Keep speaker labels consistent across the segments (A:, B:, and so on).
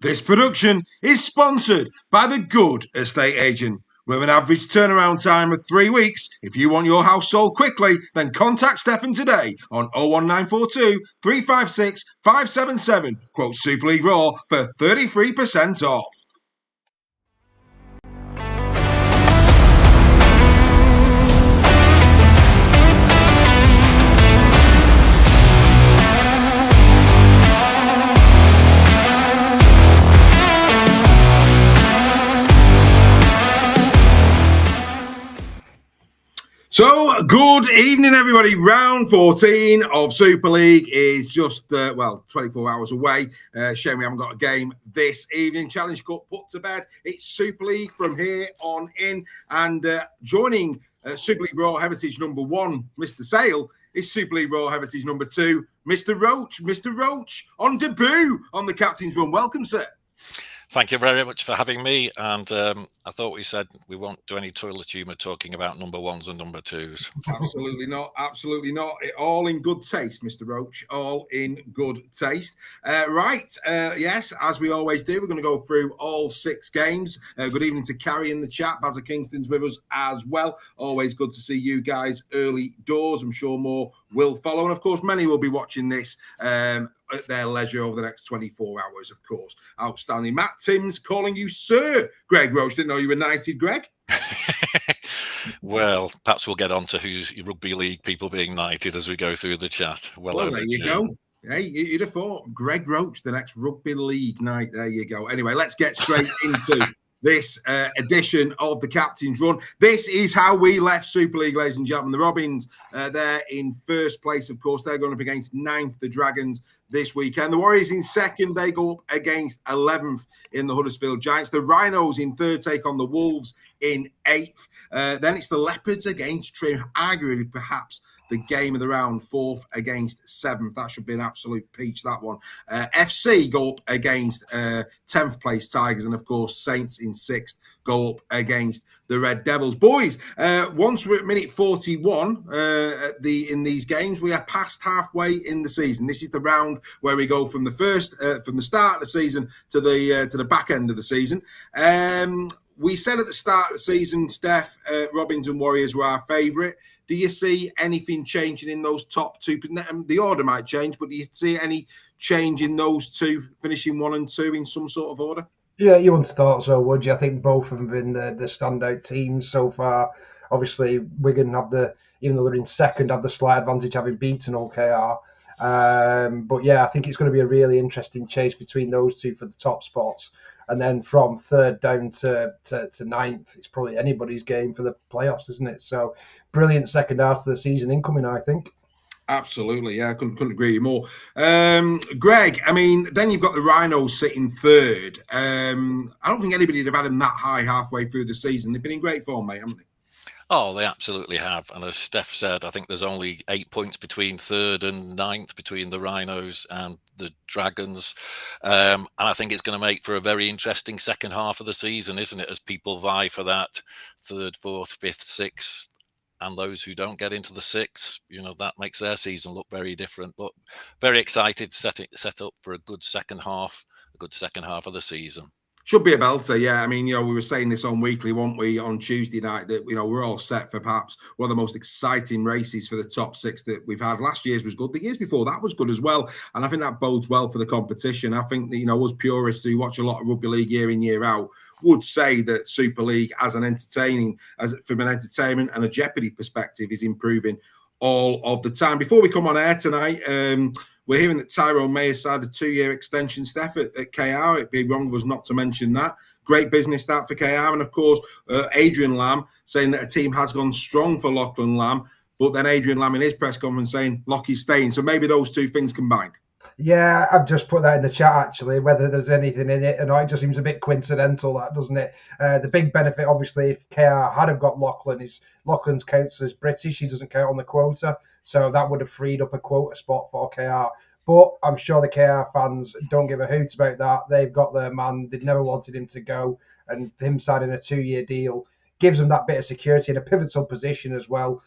A: This production is sponsored by The Good Estate Agent. With an average turnaround time of 3 weeks, if you want your house sold quickly, then contact Stefan today on 01942 356 577. Quote Super League Raw for 33% off. So, good evening, everybody. Round 14 of Super League is just, 24 hours away. Shame we haven't got a game this evening. Challenge Cup put to bed. It's Super League from here on in. And joining Super League Raw Heritage number 1, Mr. Sale, is Super League Raw Heritage number 2, Mr. Roche. Mr. Roche on debut on the Captain's Run. Welcome, sir.
B: Thank you very much for having me. And I thought we said we won't do any toilet humour talking about number 1s and number 2s.
A: Absolutely not. Absolutely not. All in good taste, Mr. Roche. All in good taste. Yes, as we always do, we're going to go through all 6 games. Good evening to Carrie in the chat. Bazza Kingston's with us as well. Always good to see you guys early doors. I'm sure more will follow. And of course, many will be watching this at their leisure over the next 24 hours, of course. Outstanding. Matt Timms calling you Sir Greg Roche. Didn't know you were knighted, Greg.
B: Well, perhaps we'll get on to who's rugby league people being knighted as we go through the chat.
A: Well there you go. Hey, you'd have thought Greg Roche, the next rugby league knight. There you go. Anyway, let's get straight into this edition of the Captain's Run. This is how we left Super League, ladies and gentlemen. The Robins, they're in first place, of course. They're going up against 9th, the Dragons, this weekend. The Warriors in 2nd. They go up against 11th in the Huddersfield Giants. The Rhinos in 3rd take on the Wolves in 8th. Then it's the Leopards against Trim. Arguably, perhaps, the game of the round, 4th against 7th. That should be an absolute peach, that one. FC go up against 10th place Tigers. And, of course, Saints in 6th go up against the Red Devils. Boys, once we're at minute 41 in these games, we are past halfway in the season. This is the round where we go from the start of the season to the back end of the season. We said at the start of the season, Stef, Robins and Warriors were our favourite. Do you see anything changing in those top 2? The order might change, but do you see any change in those 2 finishing 1 and 2 in some sort of order?
C: Yeah, you wouldn't have thought so, would you? I think both of them have been the standout teams so far. Obviously, Wigan even though they're in 2nd, have the slight advantage having beaten OKR. But yeah, I think it's going to be a really interesting chase between those 2 for the top spots. And then from 3rd down to 9th, it's probably anybody's game for the playoffs, isn't it? So brilliant second half of the season incoming, I think.
A: Absolutely, yeah, I couldn't agree more. Greg, I mean, then you've got the Rhinos sitting 3rd. I don't think anybody would have had them that high halfway through the season. They've been in great form, mate, haven't they?
B: Oh, they absolutely have. And as Steph said, I think there's only 8 points between 3rd and 9th between the Rhinos and the Dragons. And I think it's going to make for a very interesting second half of the season, isn't it? As people vie for that 3rd, 4th, 5th, 6th. And those who don't get into the 6, that makes their season look very different. But very excited, set up for a good second half of the season.
A: Should be a belter, yeah. I mean, we were saying this on Weekly, weren't we, on Tuesday night, that, we're all set for perhaps one of the most exciting races for the top 6 that we've had. Last year's was good. The years before that was good as well. And I think that bodes well for the competition. I think that, us purists who watch a lot of rugby league year in, year out, would say that Super League from an entertainment and a jeopardy perspective is improving all of the time. Before we come on air tonight, we're hearing that Tyrone May has signed a 2-year extension, Steph, at KR. It'd be wrong of us not to mention that. Great business start for KR. And, of course, Adrian Lamb saying that a team has gone strong for Lachlan Lamb. But then Adrian Lamb in his press conference saying Lockie's staying. So maybe those 2 things combined.
C: Yeah, I've just put that in the chat, actually, whether there's anything in it. And it just seems a bit coincidental, that, doesn't it? The big benefit, obviously, if KR had have got Lachlan, is Lachlan's counts as British. He doesn't count on the quota. So that would have freed up a quota spot for KR. But I'm sure the KR fans don't give a hoot about that. They've got their man. They'd never wanted him to go. And him signing a 2-year deal gives them that bit of security in a pivotal position as well.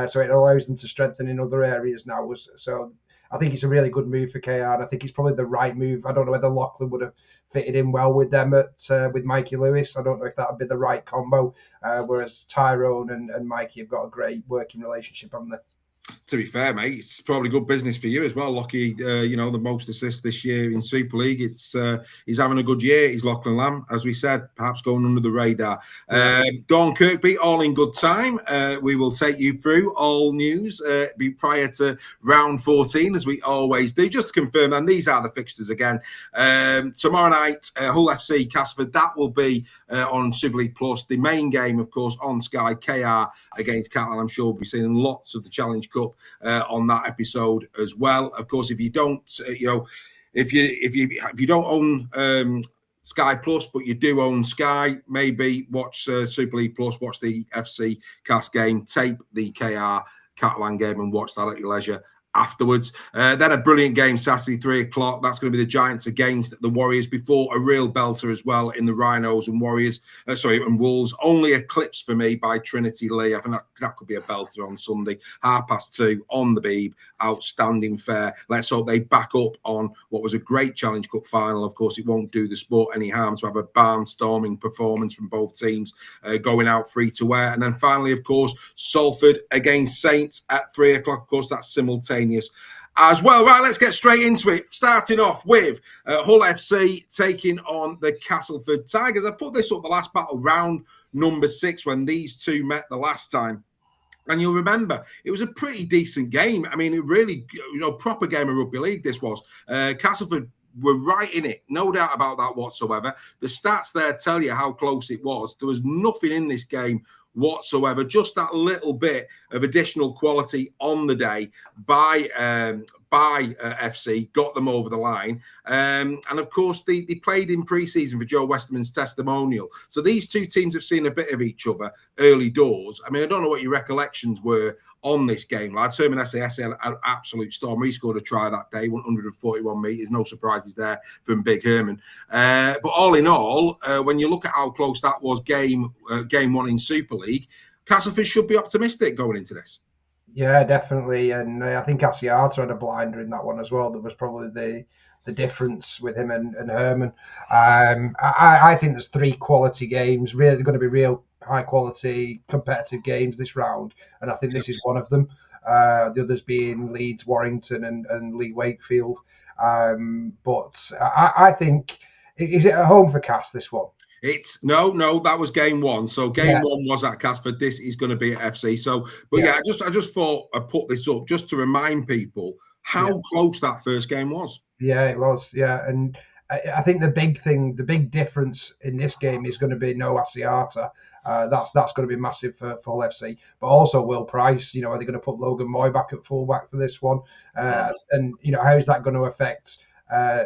C: So it allows them to strengthen in other areas now. So I think it's a really good move for KR, and I think it's probably the right move. I don't know whether Lachlan would have fitted in well with them with Mikey Lewis. I don't know if that would be the right combo, whereas Tyrone and Mikey have got a great working relationship, haven't they?
A: To be fair, mate, it's probably good business for you as well. Lockie, the most assists this year in Super League. It's he's having a good year. He's Lachlan Lamb, as we said, perhaps going under the radar. Dawn Kirkby, all in good time. We will take you through all news prior to round 14, as we always do. Just to confirm, and these are the fixtures again. Tomorrow night, Hull FC, Castleford, that will be on Super League Plus. The main game, of course, on Sky, KR against Catalan. I'm sure we'll be seeing lots of the Challenge Cup on that episode as well. Of course, if you don't, if you don't own Sky Plus, but you do own Sky, maybe watch Super League Plus, watch the FC Cast game, tape the KR Catalan game, and watch that at your leisure afterwards. Then a brilliant game Saturday, 3:00. That's going to be the Giants against the Warriors, before a real belter as well in the Rhinos and Warriors. And Wolves. Only eclipsed for me by Trinity Lee. I think that could be a belter on Sunday. 2:30 on the Beeb. Outstanding fare. Let's hope they back up on what was a great Challenge Cup final. Of course, it won't do the sport any harm to have a barnstorming performance from both teams going out free to wear. And then finally, of course, Salford against Saints at 3:00. Of course, that's simultaneous as well. Right, let's get straight into it. Starting off with Hull FC taking on the Castleford Tigers. I put this up the last battle, round number 6, when these two met the last time. And you'll remember, it was a pretty decent game. I mean, it really, proper game of rugby league this was. Castleford were right in it, no doubt about that whatsoever. The stats there tell you how close it was. There was nothing in this game whatsoever, just that little bit of additional quality on the day by FC got them over the line. And of course, they played in pre-season for Joe Westerman's testimonial. So these two teams have seen a bit of each other early doors. I mean, I don't know what your recollections were on this game, lads. Herman SAS had an absolute storm. He scored a try that day, 141 metres. No surprises there from Big Herman. But all in all, when you look at how close that was, game 1 in Super League, Castleford should be optimistic going into this.
C: Yeah, definitely. And I think Asiata had a blinder in that one as well. That was probably the difference with him and Herman. I think there's 3 quality games, really going to be real high quality competitive games this round. And I think this is one of them. The others being Leeds, Warrington and Lee Wakefield. But I think, is it at home for Cass, this one?
A: It's no, that was game 1. So game 1 was at Castleford. This is going to be at FC. So, but I just thought I'd put this up just to remind people how close that first game was.
C: Yeah, it was. Yeah, and I think the big difference in this game is going to be no Asiata. That's going to be massive for Hull FC, but also Will Price. Are they going to put Logan Moy back at fullback for this one? And how's that going to affect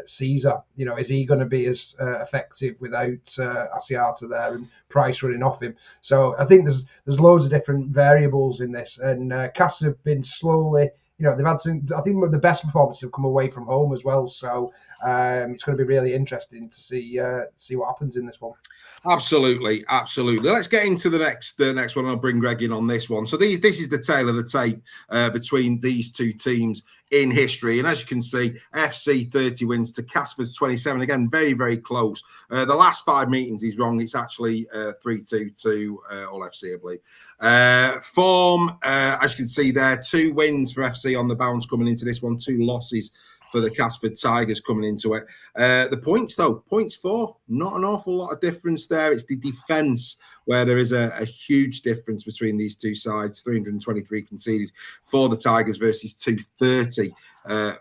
C: Caesar? Is he going to be as effective without Asiata there and Price running off him? So I think there's loads of different variables in this, and Cass have been slowly. They've had some. I think the best performances have come away from home as well. So it's going to be really interesting to see what happens in this one.
A: Absolutely. Let's get into the next one. I'll bring Greg in on this one. So this is the tale of the tape between these two teams in history. And as you can see, FC 30 wins to Castleford's 27. Again, very, very close. The last 5 meetings, he's wrong. It's actually 3-2 to All FC, I believe. Form, as you can see there, 2 wins for FC on the bounce coming into this one, 2 losses for the Castleford Tigers coming into it. The points, though, points 4, not an awful lot of difference there. It's the defence where there is a huge difference between these two sides. 323 conceded for the Tigers versus 230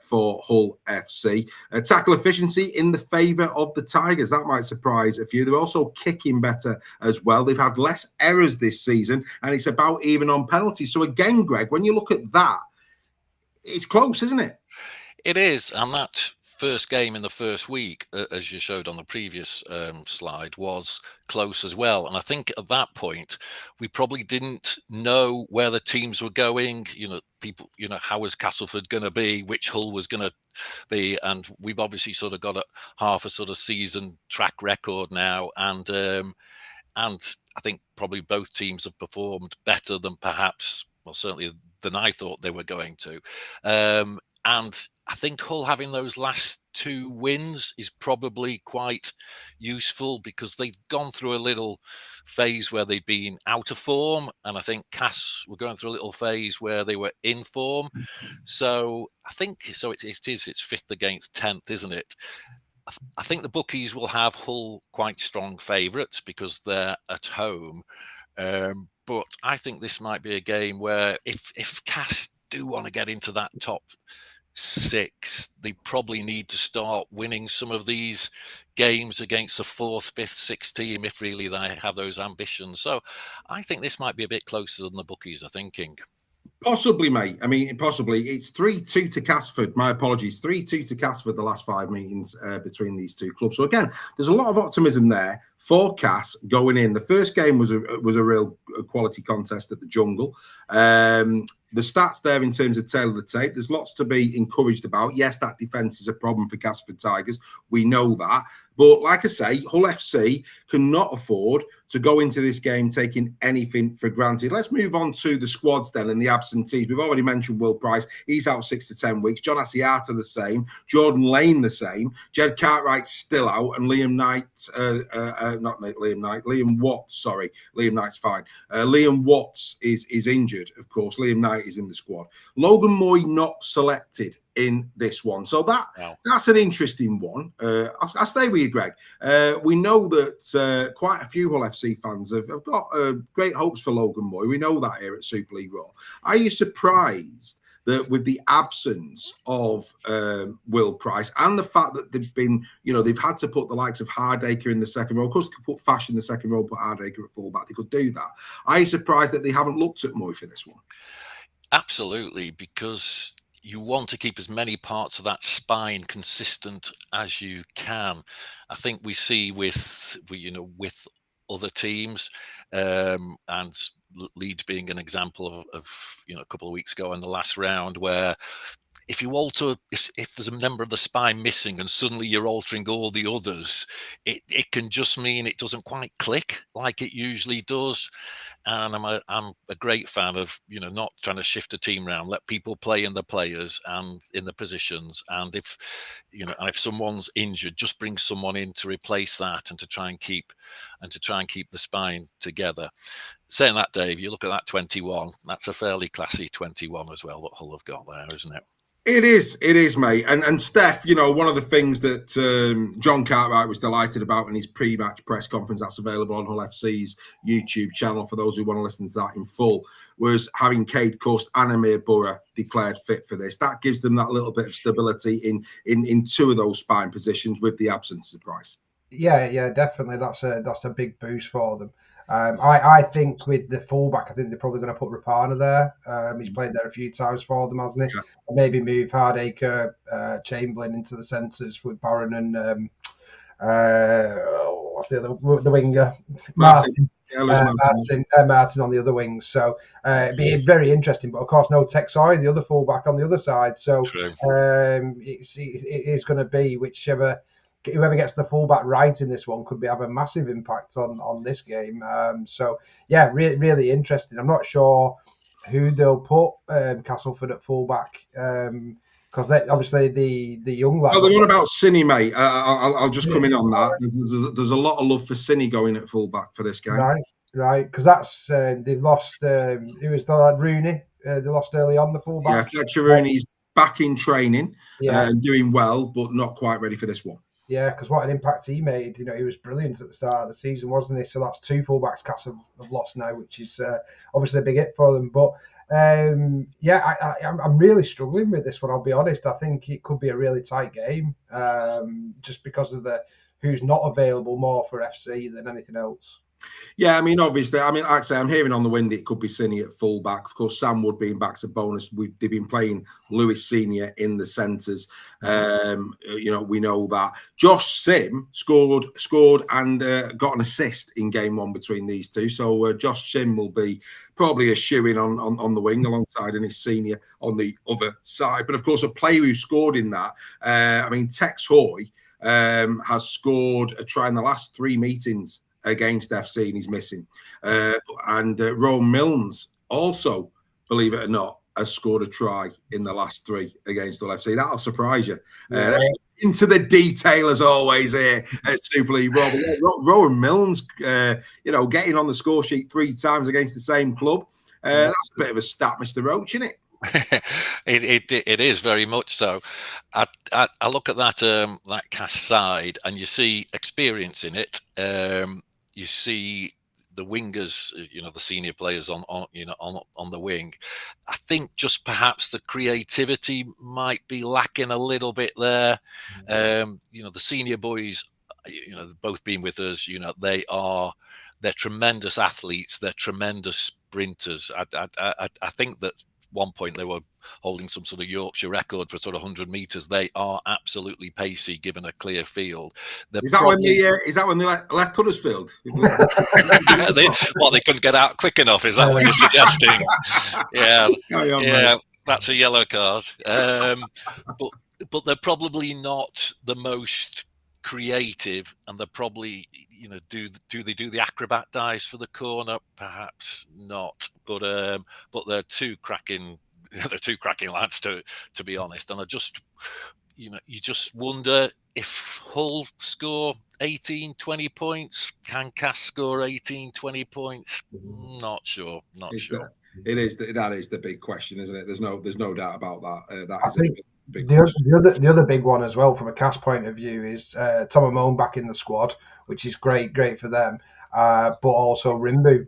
A: for Hull FC. Tackle efficiency in the favour of the Tigers. That might surprise a few. They're also kicking better as well. They've had less errors this season, and it's about even on penalties. So again, Greg, when you look at that, it's close, isn't it?
B: It is, and that first game in the first week, as you showed on the previous slide, was close as well. And I think at that point, we probably didn't know where the teams were going. People, how was Castleford going to be, which Hull was going to be, and we've obviously sort of got half a sort of season track record now, and I think probably both teams have performed better than perhaps, well, certainly than I thought they were going to. And I think Hull having those last 2 wins is probably quite useful, because they'd gone through a little phase where they'd been out of form. And I think Cass were going through a little phase where they were in form. So I think it's 5th against 10th, isn't it? I think the bookies will have Hull quite strong favourites because they're at home. But I think this might be a game where if Cass do want to get into that top 6, they probably need to start winning some of these games against the 4th, 5th, 6th team if really they have those ambitions. So I think this might be a bit closer than the bookies are thinking.
A: Possibly, mate. I mean, possibly. It's 3-2 to Castleford. My apologies. 3-2 to Castleford the last 5 meetings between these two clubs. So again, there's a lot of optimism there for Cass going in. The first game was a real quality contest at the Jungle. The stats there in terms of tail of the tape, there's lots to be encouraged about. Yes, that defence is a problem for Castleford Tigers. We know that. But like I say, Hull FC cannot afford to go into this game taking anything for granted. Let's move on to the squads then and the absentees. We've already mentioned Will Price. He's out 6 to 10 weeks. John Asiata the same. Jordan Lane the same. Jed Cartwright's still out. And Liam Watts, sorry. Liam Knight's fine. Liam Watts is injured, of course. Liam Knight is in the squad. Logan Moy not selected in this one. So that's an interesting one. I'll stay with you, Greg. We know that quite a few Hull FC fans have got great hopes for Logan Moy. We know that here at Super League Raw. Are you surprised that with the absence of Will Price and the fact that they've had to put the likes of Hardacre in the second row? Of course, they could put Fash in the second row, put Hardacre at fullback. They could do that. Are you surprised that they haven't looked at Moy for this one?
B: Absolutely, because you want to keep as many parts of that spine consistent as you can. I think we see with other teams, and Leeds being an example of a couple of weeks ago in the last round, where if there's a member of the spine missing and suddenly you're altering all the others, it can just mean it doesn't quite click like it usually does. And I'm a great fan of not trying to shift a team around. Let people play in the players and in the positions. And if someone's injured, just bring someone in to replace that and to try and keep the spine together. Saying that, Dave, you look at that 21. That's a fairly classy 21 as well that Hull have got there, isn't it?
A: It is, mate. And Stef, one of the things that John Cartwright was delighted about in his pre-match press conference, that's available on Hull FC's YouTube channel for those who want to listen to that in full, was having Cade Cust and Amir Burra declared fit for this. That gives them that little bit of stability in 2 of those spine positions with the absence of Price.
C: Yeah, definitely. That's a big boost for them. I think with the fullback, I think they're probably going to put Rapana there. He's played there a few times for them, hasn't he? Yeah. And maybe move Hardacre, Chamberlain into the centres with Barron and what's the winger? Martin. Martin on the other wings. So it'd be very interesting. But of course, no Texoy, the other fullback on the other side. So it is going to be whoever gets the fullback right in this one could have a massive impact on this game. Really interesting. I'm not sure who they'll put Castleford at fullback because obviously the young lad.
A: Oh, the one about Cine, mate. I'll just come in on that. There's a lot of love for Cine going at fullback for this game.
C: Right. Because that's they've lost. Who was the lad? Rooney. They lost early on the fullback.
A: Yeah, Fletcher Rooney's back in training and doing well, but not quite ready for this one.
C: Yeah, because what an impact he made. He was brilliant at the start of the season, wasn't he? So that's 2 fullbacks Castle have lost now, which is obviously a big hit for them. But I'm really struggling with this one, I'll be honest. I think it could be a really tight game just because of who's not available more for FC than anything else.
A: Yeah, obviously, like I say, I'm hearing on the wind it could be Cine at fullback. Of course, Sam Wood being back's a bonus. They've been playing Lewis Senior in the centres. We know that. Josh Sim scored and got an assist in game 1 between these two. So Josh Sim will be probably a shoe-in on the wing alongside his Senior on the other side. But of course, a player who scored in that, Tex Hoy has scored a try in the last 3 meetings against FC, and he's missing. And Rome Milnes also, believe it or not, has scored a try in the last 3 against Hull FC. That'll surprise you. Into the detail as always here at Super League. Rowan Milne's, getting on the score sheet 3 times against the same club. That's a bit of a stat, Mr. Roche, isn't it?
B: It is very much so. I look at that Cass side, and you see experience in it. You see the wingers, the senior players on the wing. I think just perhaps the creativity might be lacking a little bit there. The senior boys, both being with us, they're tremendous athletes. They're tremendous sprinters. I think that one point they were holding some sort of Yorkshire record for sort of 100 meters. They are absolutely pacey given a clear field. Is that
A: when they left Huddersfield?
B: They couldn't get out quick enough. Is that what you're suggesting? Yeah, that's a yellow card. But they're probably not the most creative, and they're probably, do they do the acrobat dives for the corner? Perhaps not, but they're two cracking lads to be honest. And I just, you just wonder if Hull score 18, 20 points, can Cass score 18, 20 points? Not sure.
A: That is the big question, isn't it? There's no doubt about that. That is
C: the other big one as well from a Cass point of view is Tom Amone back in the squad, which is great for them. But also Rimbu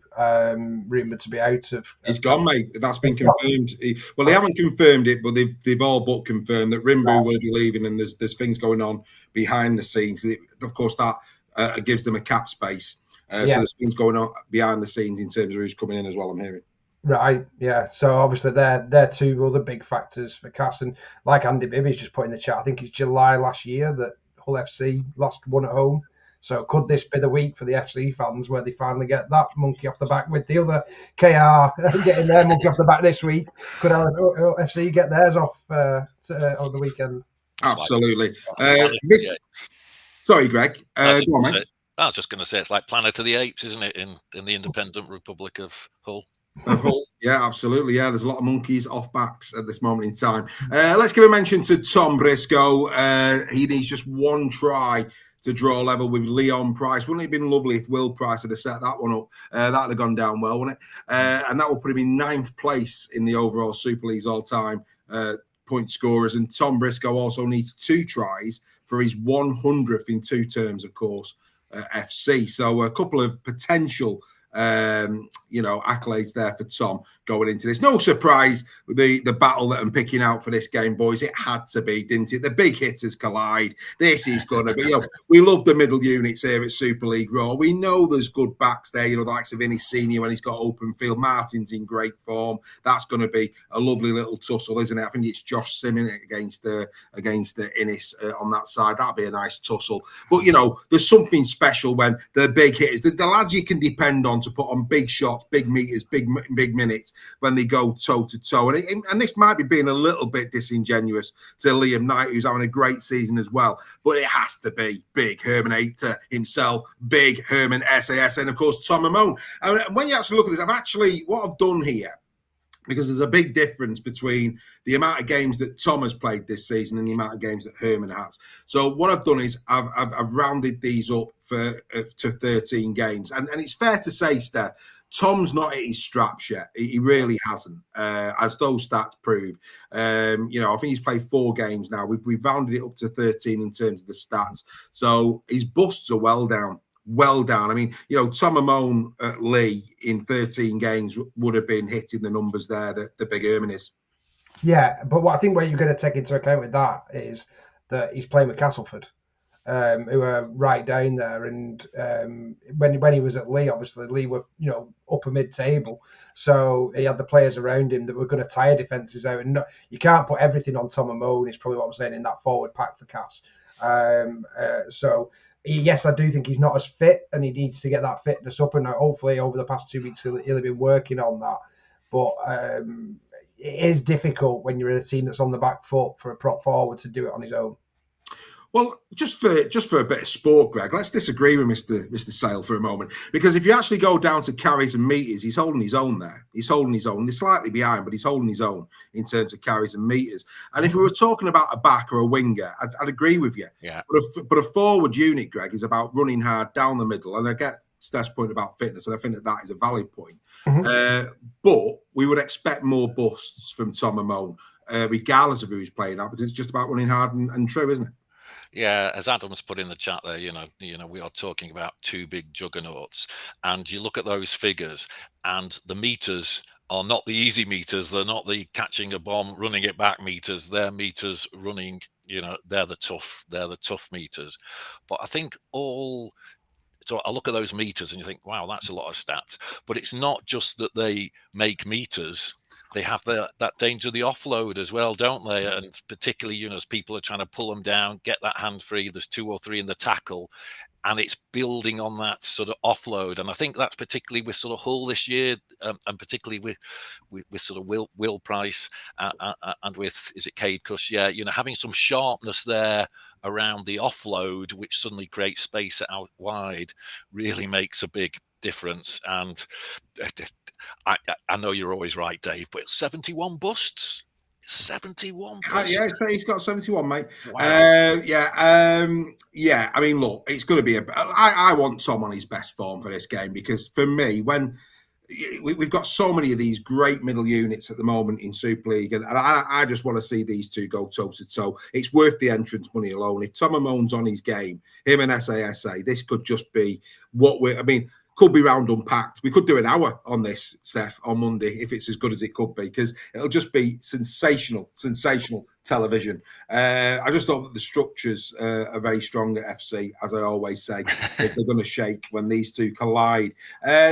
C: to be out of.
A: He's gone, mate. That's been confirmed. They haven't confirmed it, but they've all but confirmed that Rimbu will be leaving, and there's things going on behind the scenes. Of course, that gives them a cap space. So there's things going on behind the scenes in terms of who's coming in as well. I'm hearing.
C: Right, yeah. So obviously they're 2 other big factors for Cass, and like Andy Bibby's just put in the chat, I think it's July last year that Hull FC last won at home. So could this be the week for the FC fans where they finally get that monkey off the back with the other KR getting their monkey off the back this week? Could our FC get theirs off on the weekend?
A: Absolutely. Sorry, Greg. Go on, mate.
B: I was just going to say it's like Planet of the Apes, isn't it, in the independent Republic of Hull?
A: Yeah, absolutely. Yeah, there's a lot of monkeys off backs at this moment in time. Let's give a mention to Tom Briscoe. He needs just 1 try to draw level with Leon Price. Wouldn't it have been lovely if Will Price had set that one up? That'd have gone down well, wouldn't it? And that will put him in 9th place in the overall Super League's all-time point scorers. And Tom Briscoe also needs 2 tries for his 100th in 2 terms, of course, FC. So a couple of potential accolades there for Tom going into this. No surprise with the battle that I'm picking out for this game, boys. It had to be, didn't it? The big hitters collide. This is going to be, we love the middle units here at Super League Raw. We know there's good backs there, the likes of Innis Senior when he's got open field. Martin's in great form. That's going to be a lovely little tussle, isn't it? I think it's Josh Simmon against Innis on that side. That'll be a nice tussle. But, there's something special when the big hitters, the lads you can depend on to put on big shots, big meters, big minutes when they go toe-to-toe. And this might be being a little bit disingenuous to Liam Knight, who's having a great season as well. But it has to be big Hermanator himself, big Herman SAS, and, of course, Tom Amone. And when you actually look at this, what I've done here, because there's a big difference between the amount of games that Tom has played this season and the amount of games that Herman has. So what I've done is I've rounded these up to 13 games. And it's fair to say, Steph, Tom's not at his straps yet. He really hasn't, as those stats prove. I think he's played 4 games now. We've rounded it up to 13 in terms of the stats. So his busts are well down. I mean, Tom Amone Lee in 13 games would have been hitting the numbers there that the big Herman is.
C: Yeah, but what you're going to take into account with that is that he's playing with Castleford, who are right down there. And when he was at Lee, obviously Lee were upper mid-table, so he had the players around him that were going to tire defences out. And you can't put everything on Tom Amone. Is probably what I'm saying in that forward pack for Cass. Yes, I do think he's not as fit, and he needs to get that fitness up. And hopefully, over the past 2 weeks, he'll have been working on that. But it is difficult when you're in a team that's on the back foot for a prop forward to do it on his own.
A: Well, just for a bit of sport, Greg, let's disagree with Mr. Sale for a moment, because if you actually go down to carries and meters, he's holding his own there. He's holding his own. They're slightly behind, but he's holding his own in terms of carries and meters. And if we were talking about a back or a winger, I'd agree with you.
B: Yeah.
A: But a forward unit, Greg, is about running hard down the middle. And I get Stef's point about fitness, and I think that is a valid point. But we would expect more busts from Tom Amone, regardless of who he's playing at, because it's just about running hard and true, isn't it?
B: Yeah, as Adam's put in the chat there, we are talking about two big juggernauts, and you look at those figures, and the meters are not the easy meters. They're not the catching a bomb, running it back meters. They're meters running. They're the tough meters. But I think So I look at those meters and you think, wow, that's a lot of stats. But it's not just that they make meters. They have that danger of the offload as well, don't they? And particularly, as people are trying to pull them down, get that hand free, there's 2 or 3 in the tackle, and it's building on that sort of offload. And I think that's particularly with sort of Hull this year, and particularly with sort of Will Price and with, is it Cade Cush? Yeah, having some sharpness there around the offload, which suddenly creates space out wide, really makes a big difference. And I know you're always right, Dave, but 71 busts. 71 busts.
A: Yeah, so he's got 71, mate.
B: Wow.
A: Yeah. I mean, look, it's going to be I want Tom on his best form for this game, because for me, when we've got so many of these great middle units at the moment in Super League, and I just want to see these two go toe to toe. It's worth the entrance money alone. If Tom Amone's on his game, him and SASA, this could just be could be round unpacked. We could do an hour on this, Steph, on Monday, if it's as good as it could be, because it'll just be sensational television. I just thought that the structures are very strong at FC, as I always say, if they're going to shake when these two collide.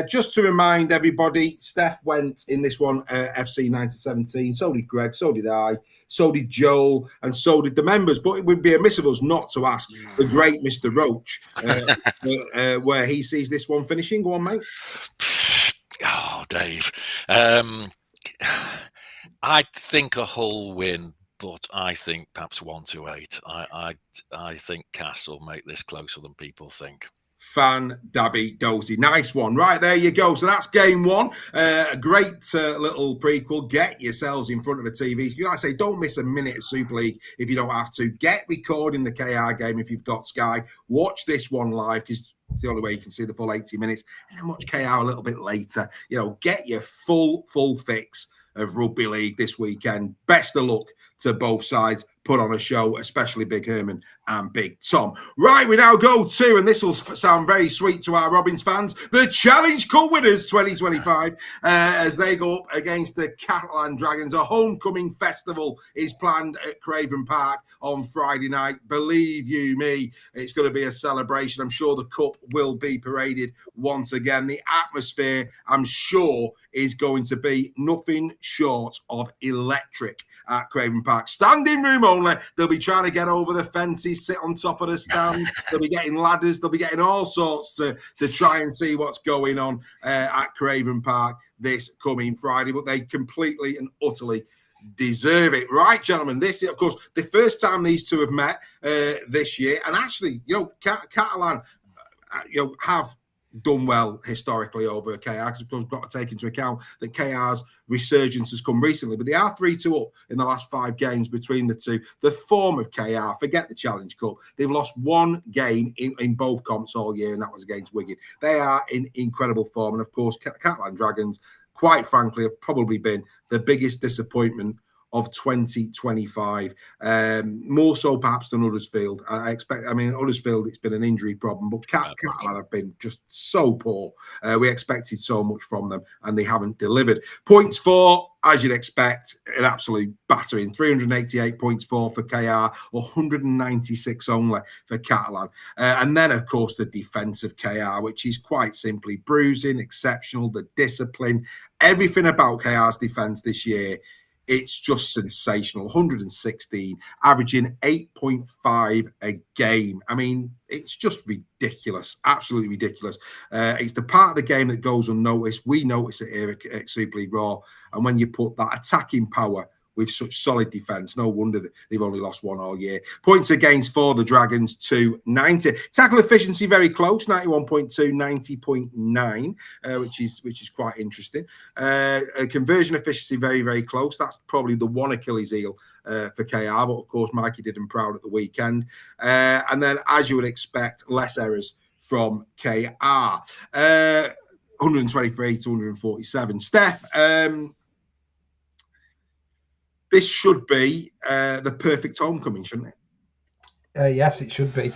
A: Just to remind everybody, Steph went in this one, FC 1917. So did Greg, so did I, so did Joel, and so did the members. But it would be amiss of us not to ask the great Mr. Roche where he sees this one finishing. Go on, mate.
B: Oh, Dave. I think a Hull win, but I think perhaps 1-8. I think Cass will make this closer than people think.
A: Fan Dabby Dozy. Nice one. Right, there you go. So that's game one. A great little prequel. Get yourselves in front of the TVs. Like I say, don't miss a minute of Super League if you don't have to. Get recording the KR game if you've got Sky. Watch this one live, because it's the only way you can see the full 80 minutes. And then watch KR a little bit later. Get your full fix of rugby league this weekend. Best of luck to both sides. Put on a show, especially Big Herman and Big Tom. Right, we now go to, and this will sound very sweet to our Robins fans, the Challenge Cup winners 2025, as they go up against the Catalans Dragons. A homecoming festival is planned at Craven Park on Friday night. Believe you me, it's going to be a celebration. I'm sure the cup will be paraded once again. The atmosphere, I'm sure, is going to be nothing short of electric at Craven Park. Standing room only. They'll be trying to get over the fences, sit on top of the stand. They'll be getting ladders. They'll be getting all sorts to try and see what's going on at Craven Park this coming Friday. But they completely and utterly deserve it. Right, gentlemen, this is, of course, the first time these two have met this year. And actually, Catalan, have done well historically over KR, because we've got to take into account that KR's resurgence has come recently, but they are 3-2 up in the last 5 games between the two. The form of KR, forget the Challenge Cup, they've lost 1 game in both comps all year, and that was against Wigan. They are in incredible form, and of course, Catalans Dragons, quite frankly, have probably been the biggest disappointment of 2025, more so perhaps than Huddersfield. Huddersfield, it's been an injury problem, but Catalan have been just so poor. We expected so much from them, and they haven't delivered. Points for, as you'd expect, an absolute battering. 388 points for KR, 196 only for Catalan. And then, of course, the defence of KR, which is quite simply bruising, exceptional, the discipline, everything about KR's defence this year. It's just sensational. 116, averaging 8.5 a game. I mean, it's just ridiculous, absolutely ridiculous. It's the part of the game that goes unnoticed. We notice it here at Super League Raw. And when you put that attacking power with such solid defence. No wonder that they've only lost one all year. Points against for the Dragons, 290. Tackle efficiency very close, 91.2, 90.9, which is quite interesting. Conversion efficiency very, very close. That's probably the one Achilles heel for KR, but of course Mikey did him proud at the weekend. And then, as you would expect, less errors from KR. 123 to 147. Stef, this should be the perfect homecoming, shouldn't it?
C: Yes, it should be.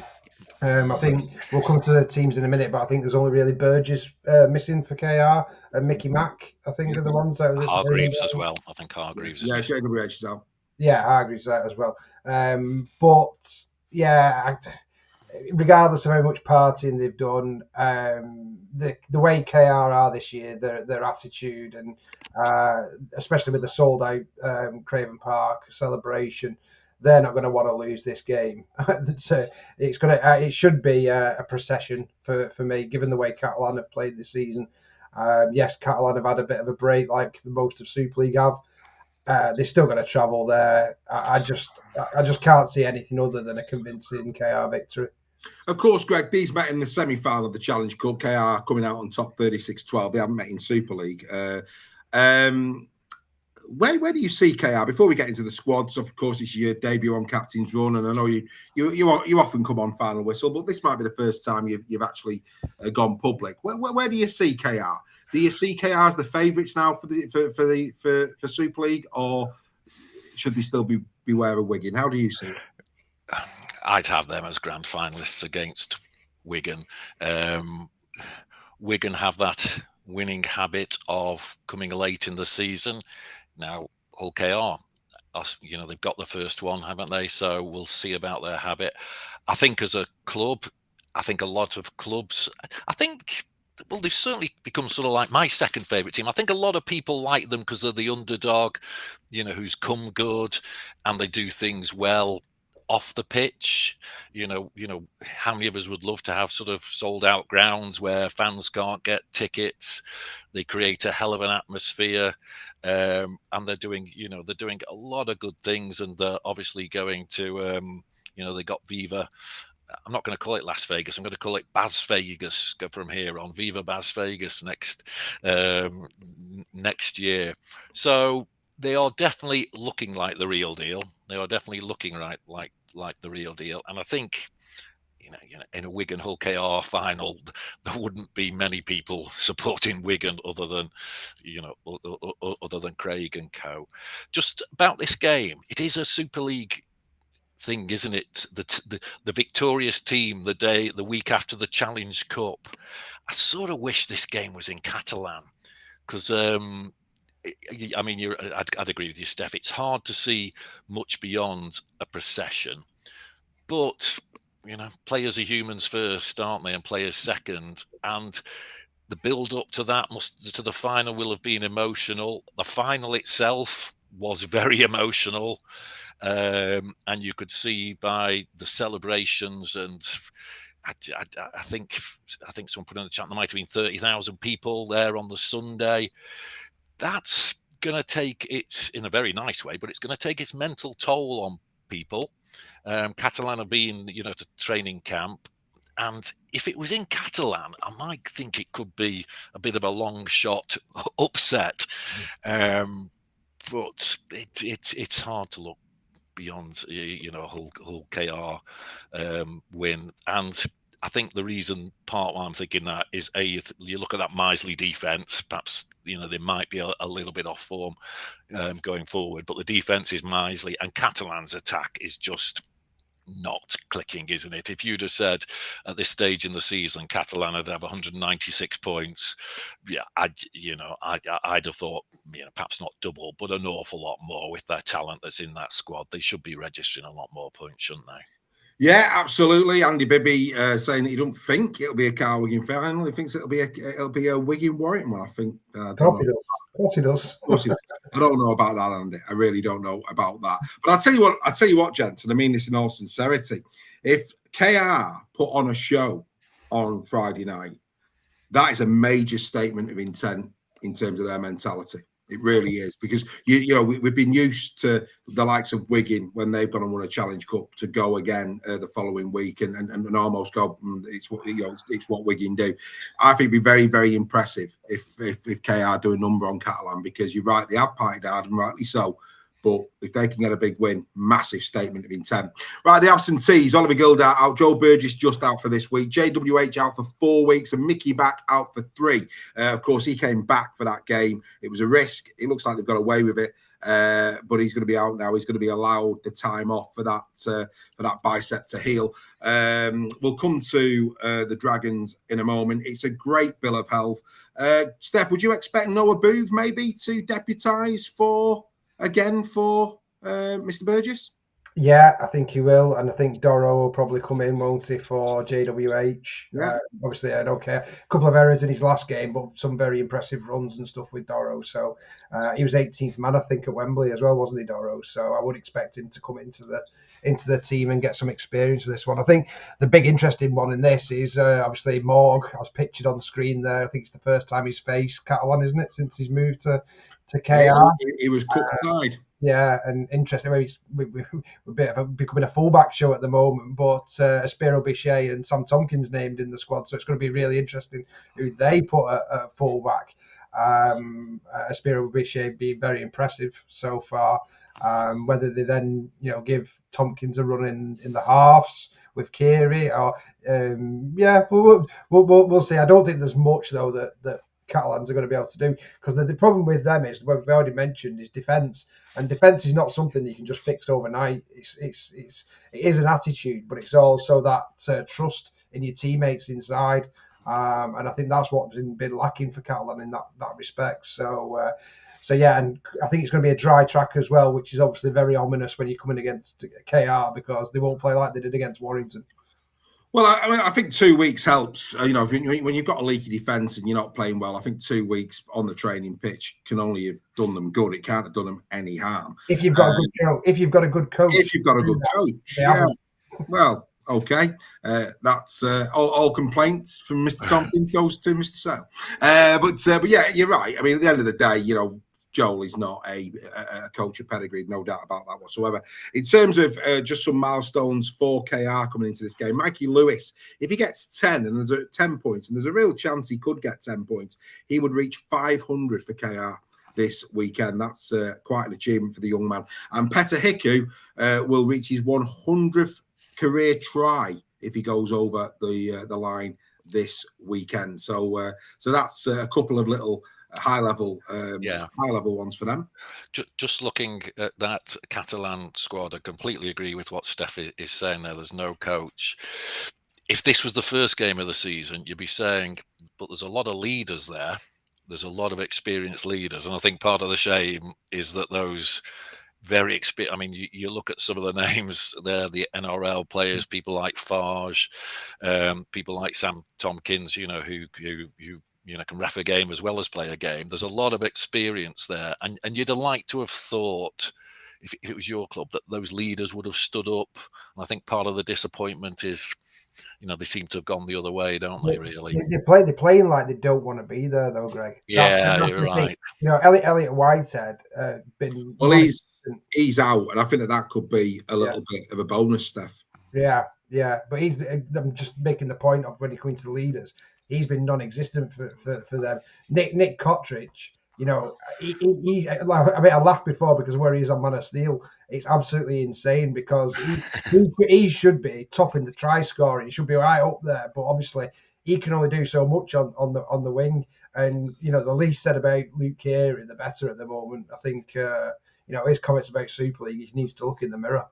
C: I think we'll come to the teams in a minute, but I think there's only really Burgess missing for KR and Mickey Mack, I think, are the ones that are
B: Hargreaves as well. I think Hargreaves is missing.
A: JWH is out.
C: Yeah, Hargreaves out as well. But yeah, regardless of how much partying they've done, the way KR are this year, their attitude, and especially with the sold out Craven Park celebration, they're not going to want to lose this game. It should be a procession for me, given the way Catalan have played this season. Yes, Catalan have had a bit of a break, like most of Super League have. They're still going to travel there. I just can't see anything other than a convincing KR victory.
A: Of course, Greg, these met in the semi-final of the Challenge Cup. KR coming out on top 36-12. They haven't met in Super League. Where do you see KR? Before we get into the squads, of course, it's your debut on Captain's Run, and I know you often come on Final Whistle, but this might be the first time you've actually gone public. Where do you see KR? Do you see KR as the favourites now for Super League, or should they still beware of Wigan? How do you see it?
B: I'd have them as grand finalists against Wigan. Wigan have that winning habit of coming late in the season. Now, Hull KR, they've got the first one, haven't they? So we'll see about their habit. I think as a club, I think a lot of clubs, they've certainly become sort of like my second favourite team. I think a lot of people like them because they're the underdog, who's come good and they do things well off the pitch. How many of us would love to have sort of sold out grounds where fans can't get tickets? They create a hell of an atmosphere, and they're doing a lot of good things, and they're obviously going to they got Viva. I'm not going to call it Las Vegas. I'm going to call it Bas Vegas from here on. Viva Bas Vegas next year. So they are definitely looking like the real deal. They are definitely looking like the real deal. And I think, in a Wigan Hull KR final, there wouldn't be many people supporting Wigan other than Craig and co. Just about this game, it is a Super League thing, isn't it? The victorious team, the week after the Challenge Cup. I sort of wish this game was in Catalan because, I'd agree with you, Steph. It's hard to see much beyond a procession, but players are humans first, aren't they? And players second, and the build up to that to the final will have been emotional. The final itself was very emotional. And you could see by the celebrations, and I think someone put in the chat there might have been 30,000 people there on the Sunday. That's going to take its, in a very nice way, but it's going to take its mental toll on people. Catalan have been, to training camp, and if it was in Catalan, I might think it could be a bit of a long shot upset. But it's hard to look beyond Hull KR win. And I think the reason part why I'm thinking that is you look at that Misley defence, perhaps they might be a little bit off form going forward, but the defence is Misley, and Catalan's attack is just not clicking, isn't it? If you'd have said at this stage in the season Catalan would have 196 points, I'd have thought perhaps not double, but an awful lot more with their talent that's in that squad. They should be registering a lot more points, shouldn't they?
A: Yeah, absolutely. Andy Bibby saying that he don't think it'll be a Car Wigan final. He thinks it'll be a Wigan Warrington one. I think.
C: Of course he does.
A: I don't know about that, Andy. I really don't know about that. But I'll tell you what, gents, and I mean this in all sincerity. If KR put on a show on Friday night, that is a major statement of intent in terms of their mentality. It really is, because you know we've been used to the likes of Wigan when they've gone and won a Challenge Cup to go again the following week and almost go. It's what it's what Wigan do. I think it'd be very, very impressive if KR do a number on Catalan, because you're right, they have partied hard and rightly so. But if they can get a big win, massive statement of intent. Right, the absentees: Oliver Gildart out, Joe Burgess just out for this week, JWH out for 4 weeks, and Mickey back out for 3. Of course, he came back for that game. It was a risk. It looks like they've got away with it, but he's going to be out now. He's going to be allowed the time off for that bicep to heal. We'll come to the Dragons in a moment. It's a great bill of health. Steph, would you expect Noah Booth maybe to deputise for Mr. Burgess?
C: Yeah, I think he will, and I think Doro will probably come in, won't he, for JWH?
A: Yeah.
C: Obviously, I don't care. A couple of errors in his last game, but some very impressive runs and stuff with Doro. So he was 18th man, I think, at Wembley as well, wasn't he, Doro? So I would expect him to come into the team and get some experience for this one. I think the big interesting one in this is obviously Morg. I was pictured on the screen there. I think it's the first time he's faced Catalan, isn't it, since he's moved to KR?
A: Yeah, he was cut aside.
C: Yeah, and interesting. We're becoming a fullback show at the moment, but Aspiro Bichet and Sam Tomkins named in the squad, so it's going to be really interesting who they put at fullback. Aspiro Bichet being very impressive so far. Whether they then give Tomkins a run in the halves with Kiri, or we'll see. I don't think there's much though that Catalans are going to be able to do, because the problem with them is, what we've already mentioned, is defence, and defence is not something that you can just fix overnight. It is an attitude, but it's also that trust in your teammates inside, and I think that's what's been lacking for Catalan in that respect. So yeah, and I think it's going to be a dry track as well, which is obviously very ominous when you're coming against KR, because they won't play like they did against Warrington.
A: Well, I think 2 weeks helps. When you've got a leaky defence and you're not playing well, I think 2 weeks on the training pitch can only have done them good. It can't have done them any harm.
C: If you've got a good coach.
A: Yeah. Well, okay. That's all complaints from Mr. Tomkins goes to Mr. Sale. But yeah, you're right. I mean, at the end of the day, Joel is not a coach of pedigree, no doubt about that whatsoever. In terms of just some milestones for KR coming into this game, Mikey Lewis, if he gets 10 and there's 10 points, and there's a real chance he could get 10 points, he would reach 500 for KR this weekend. That's quite an achievement for the young man. And Petr Hiku will reach his 100th career try if he goes over the line this weekend. So that's a couple of little high level ones for them.
B: Just looking at that Catalan squad, I completely agree with what Steph is saying there. There's no coach. If this was the first game of the season, you'd be saying, but there's a lot of leaders there. There's a lot of experienced leaders. And I think part of the shame is that those very experienced, I mean, you look at some of the names there, the NRL players, people like Farge, people like Sam Tomkins, who can ref a game as well as play a game. There's a lot of experience there. And you'd have liked to have thought, if it was your club, that those leaders would have stood up. And I think part of the disappointment is, they seem to have gone the other way, don't they, really?
C: They're playing like they don't want to be there, though, Greg.
B: That's you're right.
C: Elliot Whitehead been...
A: Well, he's out, and I think that could be a little bit of a bonus, Steph.
C: Yeah, but I'm just making the point of when you come into the leaders, he's been non-existent for them. Nick Cottridge, I laughed before because of where he is on Man of Steel. It's absolutely insane, because he should be topping the try scoring. He should be right up there, but obviously he can only do so much on the wing. And the least said about Luke Carey, the better at the moment. I think his comments about Super League, he needs to look in the mirror.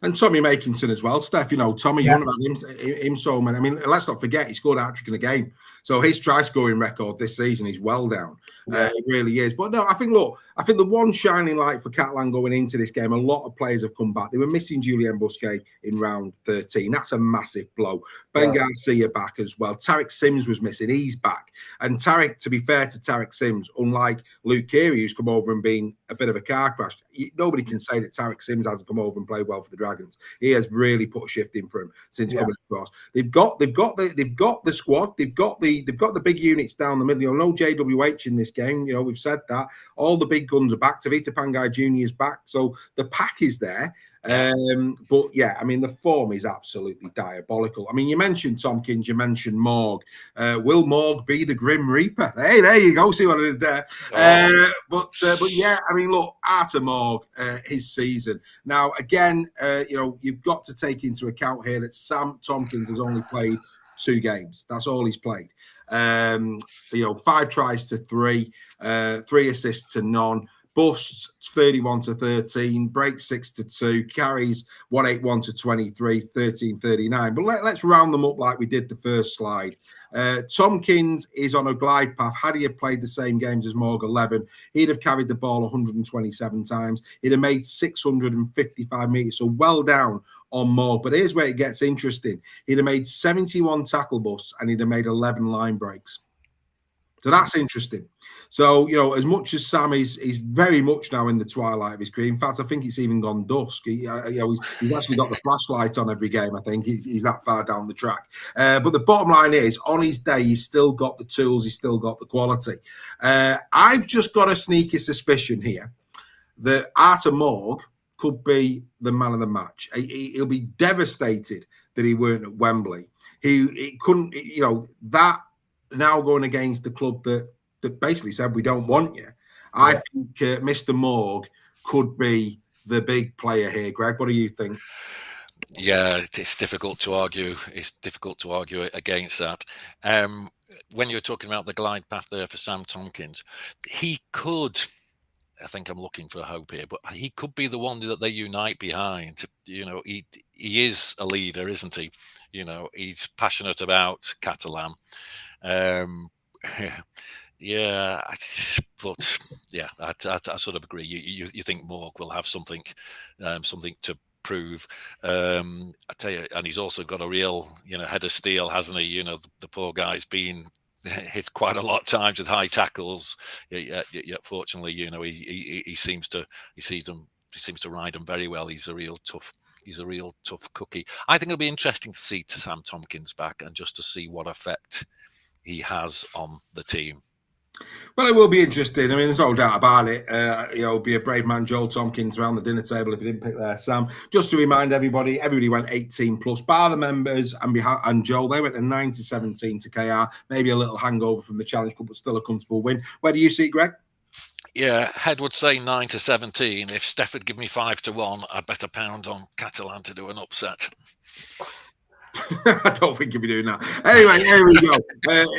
A: And Tommy Makinson as well, Steph. Tommy, you want about him so many. I mean, let's not forget he scored a hat-trick in a game. So his try-scoring record this season is well down. It really is. But no, I think I think the one shining light for Catalan going into this game, a lot of players have come back. They were missing Julien Busquets in round 13. That's a massive blow. Ben Garcia back as well. Tariq Sims was missing. He's back. And Tariq, to be fair to Tariq Sims, unlike Luke Keary, who's come over and been a bit of a car crash, nobody can say that Tariq Sims hasn't come over and played well for the Dragons. He has really put a shift in for him since coming across. They've got the squad. They've got the big units down the middle. No JWH in this game. We've said that. All the big guns are back. Tavita Pangai Jr. is back. So the pack is there. But yeah, I mean, the form is absolutely diabolical. I mean, you mentioned Tomkins, you mentioned Morg. Will Morg be the Grim Reaper? Hey, there you go. See what I did there. But yeah, I mean, look, Artur Morg, his season. Now, again, you've got to take into account here that Sam Tomkins has only played 2 games. That's all he's played. 5 tries to 3, 3 assists to none. Busts 31-13, breaks 6-2, carries 181-23, 13-39. But let's round them up like we did the first slide. Tomkins is on a glide path. Had he played the same games as Morg 11, he'd have carried the ball 127 times. He'd have made 655 metres, so well down on Morg. But here's where it gets interesting. He'd have made 71 tackle busts and he'd have made 11 line breaks. So that's interesting. So, as much as Sam is very much now in the twilight of his career. In fact, I think it's even gone dusk. He's actually got the flashlight on every game, I think. He's that far down the track. But the bottom line is, on his day, he's still got the tools. He's still got the quality. I've just got a sneaky suspicion here that Artur Morg could be the man of the match. He'll be devastated that he weren't at Wembley. He couldn't, that now going against the club that basically said, we don't want you. I think Mr. Morg could be the big player here. Greg, what do you think?
B: Yeah, it's difficult to argue. It's difficult to argue against that. When you're talking about the glide path there for Sam Tomkins, he could, I think I'm looking for hope here, but he could be the one that they unite behind. He is a leader, isn't he? He's passionate about Catalan. I sort of agree. You think Morg will have something to prove. I tell you, and he's also got a real, head of steel, hasn't he? The poor guy's been hit quite a lot of times with high tackles. Fortunately, he seems to ride them very well. He's a real tough cookie. I think it'll be interesting to see Sam Tomkins back and just to see what effect he has on the team.
A: Well, it will be interesting. I mean, there's no doubt about it. Be a brave man, Joel Tomkins, around the dinner table if he didn't pick there. Sam, just to remind everybody went 18 plus, bar the members and Joel. They went 9-17 to KR. Maybe a little hangover from the Challenge Cup, but still a comfortable win. Where do you see it, Greg?
B: Yeah, Head would say 9-17. If Stef had given me 5-1, I'd bet £1 on Catalan to do an upset.
A: I don't think he'll be doing that. Anyway, here we go.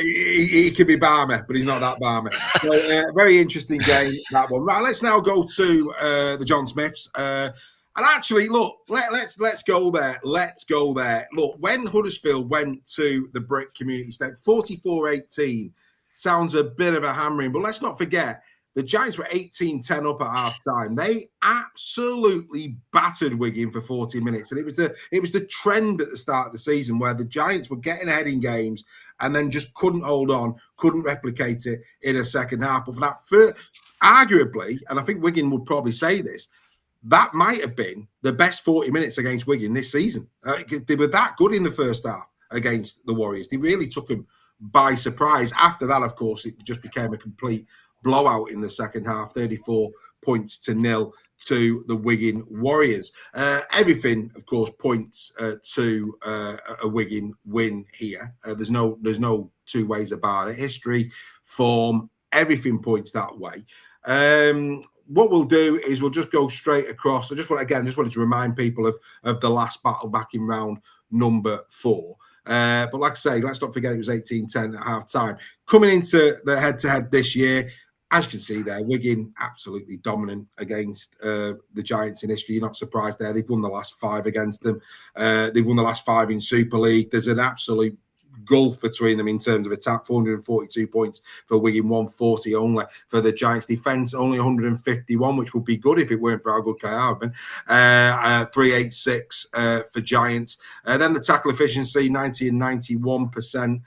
A: He could be balmy, but he's not that balmy. So, very interesting game, that one. Right, let's now go to the John Smiths. And actually, look, let's go there. Let's go there. Look, when Huddersfield went to the Brick Community Stadium, 44-18 sounds a bit of a hammering, but let's not forget, the Giants were 18-10 up at half-time. They absolutely battered Wigan for 40 minutes. And it was the trend at the start of the season where the Giants were getting ahead in games and then just couldn't hold on, couldn't replicate it in a second half. But for that, arguably, and I think Wigan would probably say this, that might have been the best 40 minutes against Wigan this season. They were that good in the first half against the Warriors. They really took them by surprise. After that, of course, it just became a complete blowout in the second half, 34-0 to the Wigan Warriors. Everything, of course, points to a Wigan win here. There's no two ways about it. History, form, everything points that way. What we'll do is we'll just go straight across. I just wanted to remind people of the last battle back in round number 4. But like I say, let's not forget it was 18-10 at half time. Coming into the head-to-head this year, as you can see there, Wigan absolutely dominant against the Giants in history. You're not surprised there. They've won the last 5 against them. They've won the last 5 in Super League. There's an absolute gulf between them in terms of attack. 442 points for Wigan, 140 only for the Giants. Defence only 151, which would be good if it weren't for how good Kai have been. 386 for Giants. Then the tackle efficiency, 90 and 91%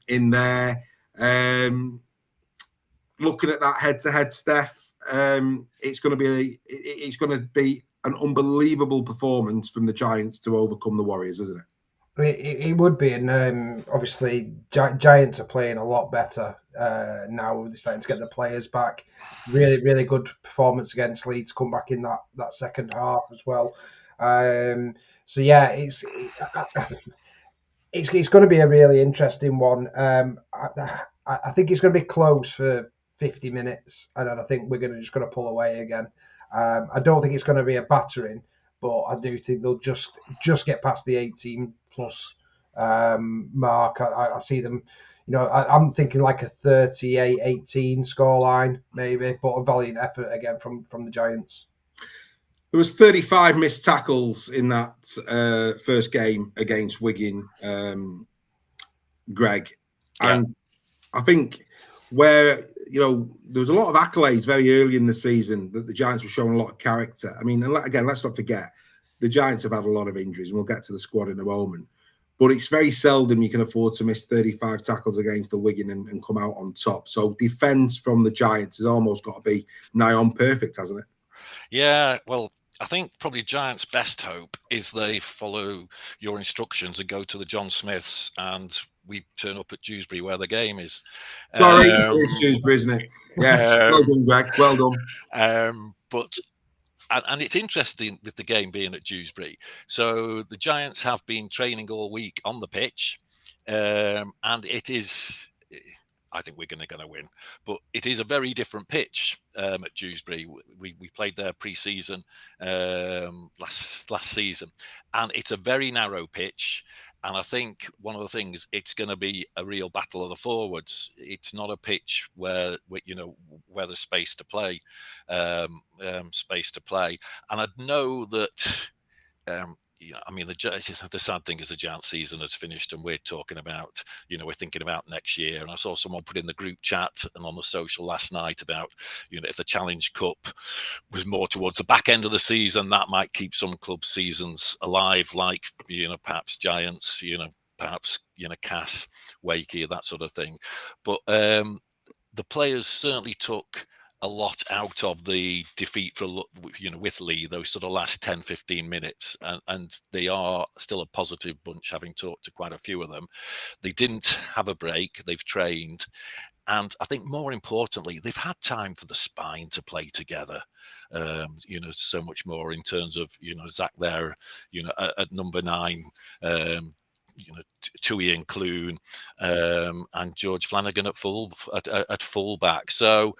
A: in there. Looking at that head-to-head, Steph, it's going to be an unbelievable performance from the Giants to overcome the Warriors, isn't it?
C: It would be, and obviously Giants are playing a lot better now. They're starting to get the players back. Really, really good performance against Leeds. Come back in that second half as well. So yeah, it's going to be a really interesting one. I think it's going to be close for 50 minutes, and then I think we're just going to pull away again. I don't think it's going to be a battering, but I do think they'll just get past the 18 plus mark. I see them, I'm thinking like a 38-18 scoreline maybe, but a valiant effort again from the Giants.
A: There was 35 missed tackles in that first game against Wigan, Greg. And I think where, there was a lot of accolades very early in the season that the Giants were showing a lot of character. I mean, again, let's not forget, the Giants have had a lot of injuries, and we'll get to the squad in a moment. But it's very seldom you can afford to miss 35 tackles against the Wigan and come out on top. So defence from the Giants has almost got to be nigh on perfect, hasn't it?
B: Yeah, well, I think probably Giants' best hope is they follow your instructions and go to the John Smiths, and we turn up at Dewsbury where the game is.
A: Sorry, it is Dewsbury, isn't it? Yes, well done, Greg. Well done.
B: But it's interesting with the game being at Dewsbury. So the Giants have been training all week on the pitch, and it is. I think we're going to win, but it is a very different pitch at Dewsbury. We played there pre-season last season, and it's a very narrow pitch. And I think one of the things, it's going to be a real battle of the forwards. It's not a pitch where there's space to play, And I know that. The sad thing is the Giants season has finished, and we're talking about, we're thinking about next year. And I saw someone put in the group chat and on the social last night about, if the Challenge Cup was more towards the back end of the season, that might keep some club seasons alive, like, perhaps Giants, perhaps, Cass, Wakey, that sort of thing. But the players certainly took a lot out of the defeat with Lee, those sort of last 10, 15 minutes. And they are still a positive bunch, having talked to quite a few of them. They didn't have a break. They've trained. And I think more importantly, they've had time for the spine to play together. So much more in terms of, Zach there, at number 9, Tui and Clune, and George Flanagan at fullback. So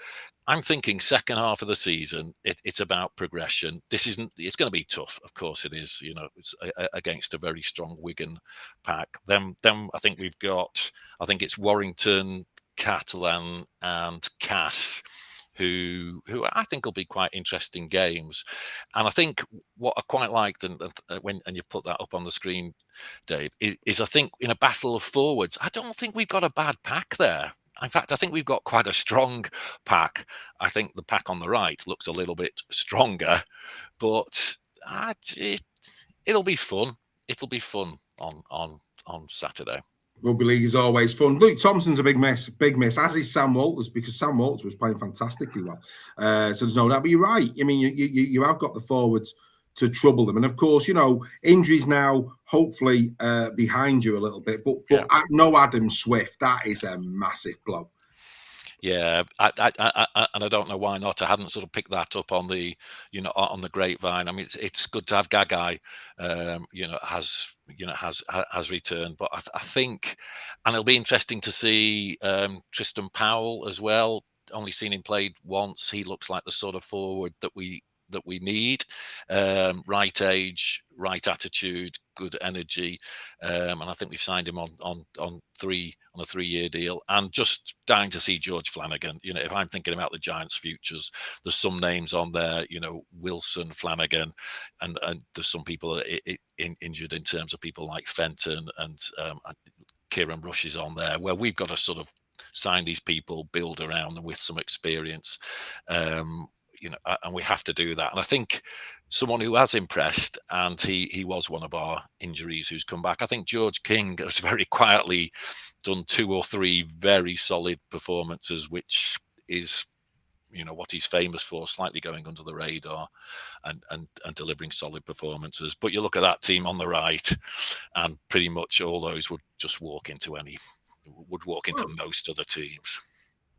B: I'm thinking second half of the season, it's about progression. It's going to be tough. Of course it is, it's against a very strong Wigan pack. Then I think it's Warrington, Catalan and Cass, who I think will be quite interesting games. And I think what I quite liked, and you put that up on the screen, Dave, is I think in a battle of forwards, I don't think we've got a bad pack there. In fact, I think we've got quite a strong pack. I think the pack on the right looks a little bit stronger, but it'll be fun. It'll be fun on Saturday.
A: Rugby league is always fun. Luke Thompson's a big miss, as is Sam Walters, because Sam Walters was playing fantastically well. So there's no doubt. But you're right. I mean, you have got the forwards to trouble them, and of course, injuries now hopefully behind you a little bit. But no Adam Swift, that is a massive blow.
B: Yeah, and I don't know why not. I hadn't sort of picked that up on the, on the grapevine. I mean, it's good to have Gagai, has returned, but I think, and it'll be interesting to see Tristan Powell as well. Only seen him played once. He looks like the sort of forward that we need. Right age, right attitude, good energy, and I think we've signed him on a 3-year deal. And just dying to see George Flanagan. If I'm thinking about the Giants' futures, there's some names on there. Wilson, Flanagan, and there's some people injured in terms of people like Fenton and Kieran Rush is on there, where we've got to sort of sign these people, build around them with some experience, and we have to do that. And I think someone who has impressed, and he was one of our injuries who's come back, I think George King has very quietly done 2 or 3 very solid performances, which is what he's famous for, slightly going under the radar and delivering solid performances. But you look at that team on the right, and pretty much all those would just walk into most other teams.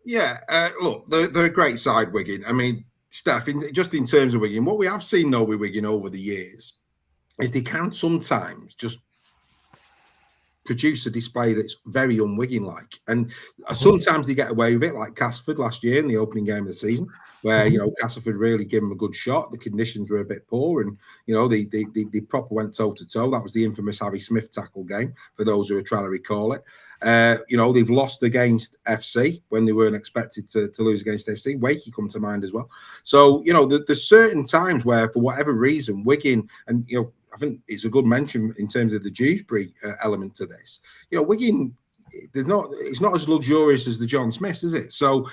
A: Yeah, look, they're a great side, Wigan. I mean, Stef, just in terms of Wigan, what we have seen though with Wigan over the years is they can sometimes just produce a display that's very un-Wigan-like, and sometimes they get away with it, like Castleford last year in the opening game of the season, where Castleford really gave them a good shot. The conditions were a bit poor, and they proper went toe to toe. That was the infamous Harry Smith tackle game, for those who are trying to recall it. They've lost against FC when they weren't expected to lose against FC. Wakey come to mind as well. So there's certain times where, for whatever reason, Wigan, and I think it's a good mention in terms of the Dewsbury element to this. Wigan, it's not as luxurious as the John Smiths, is it? So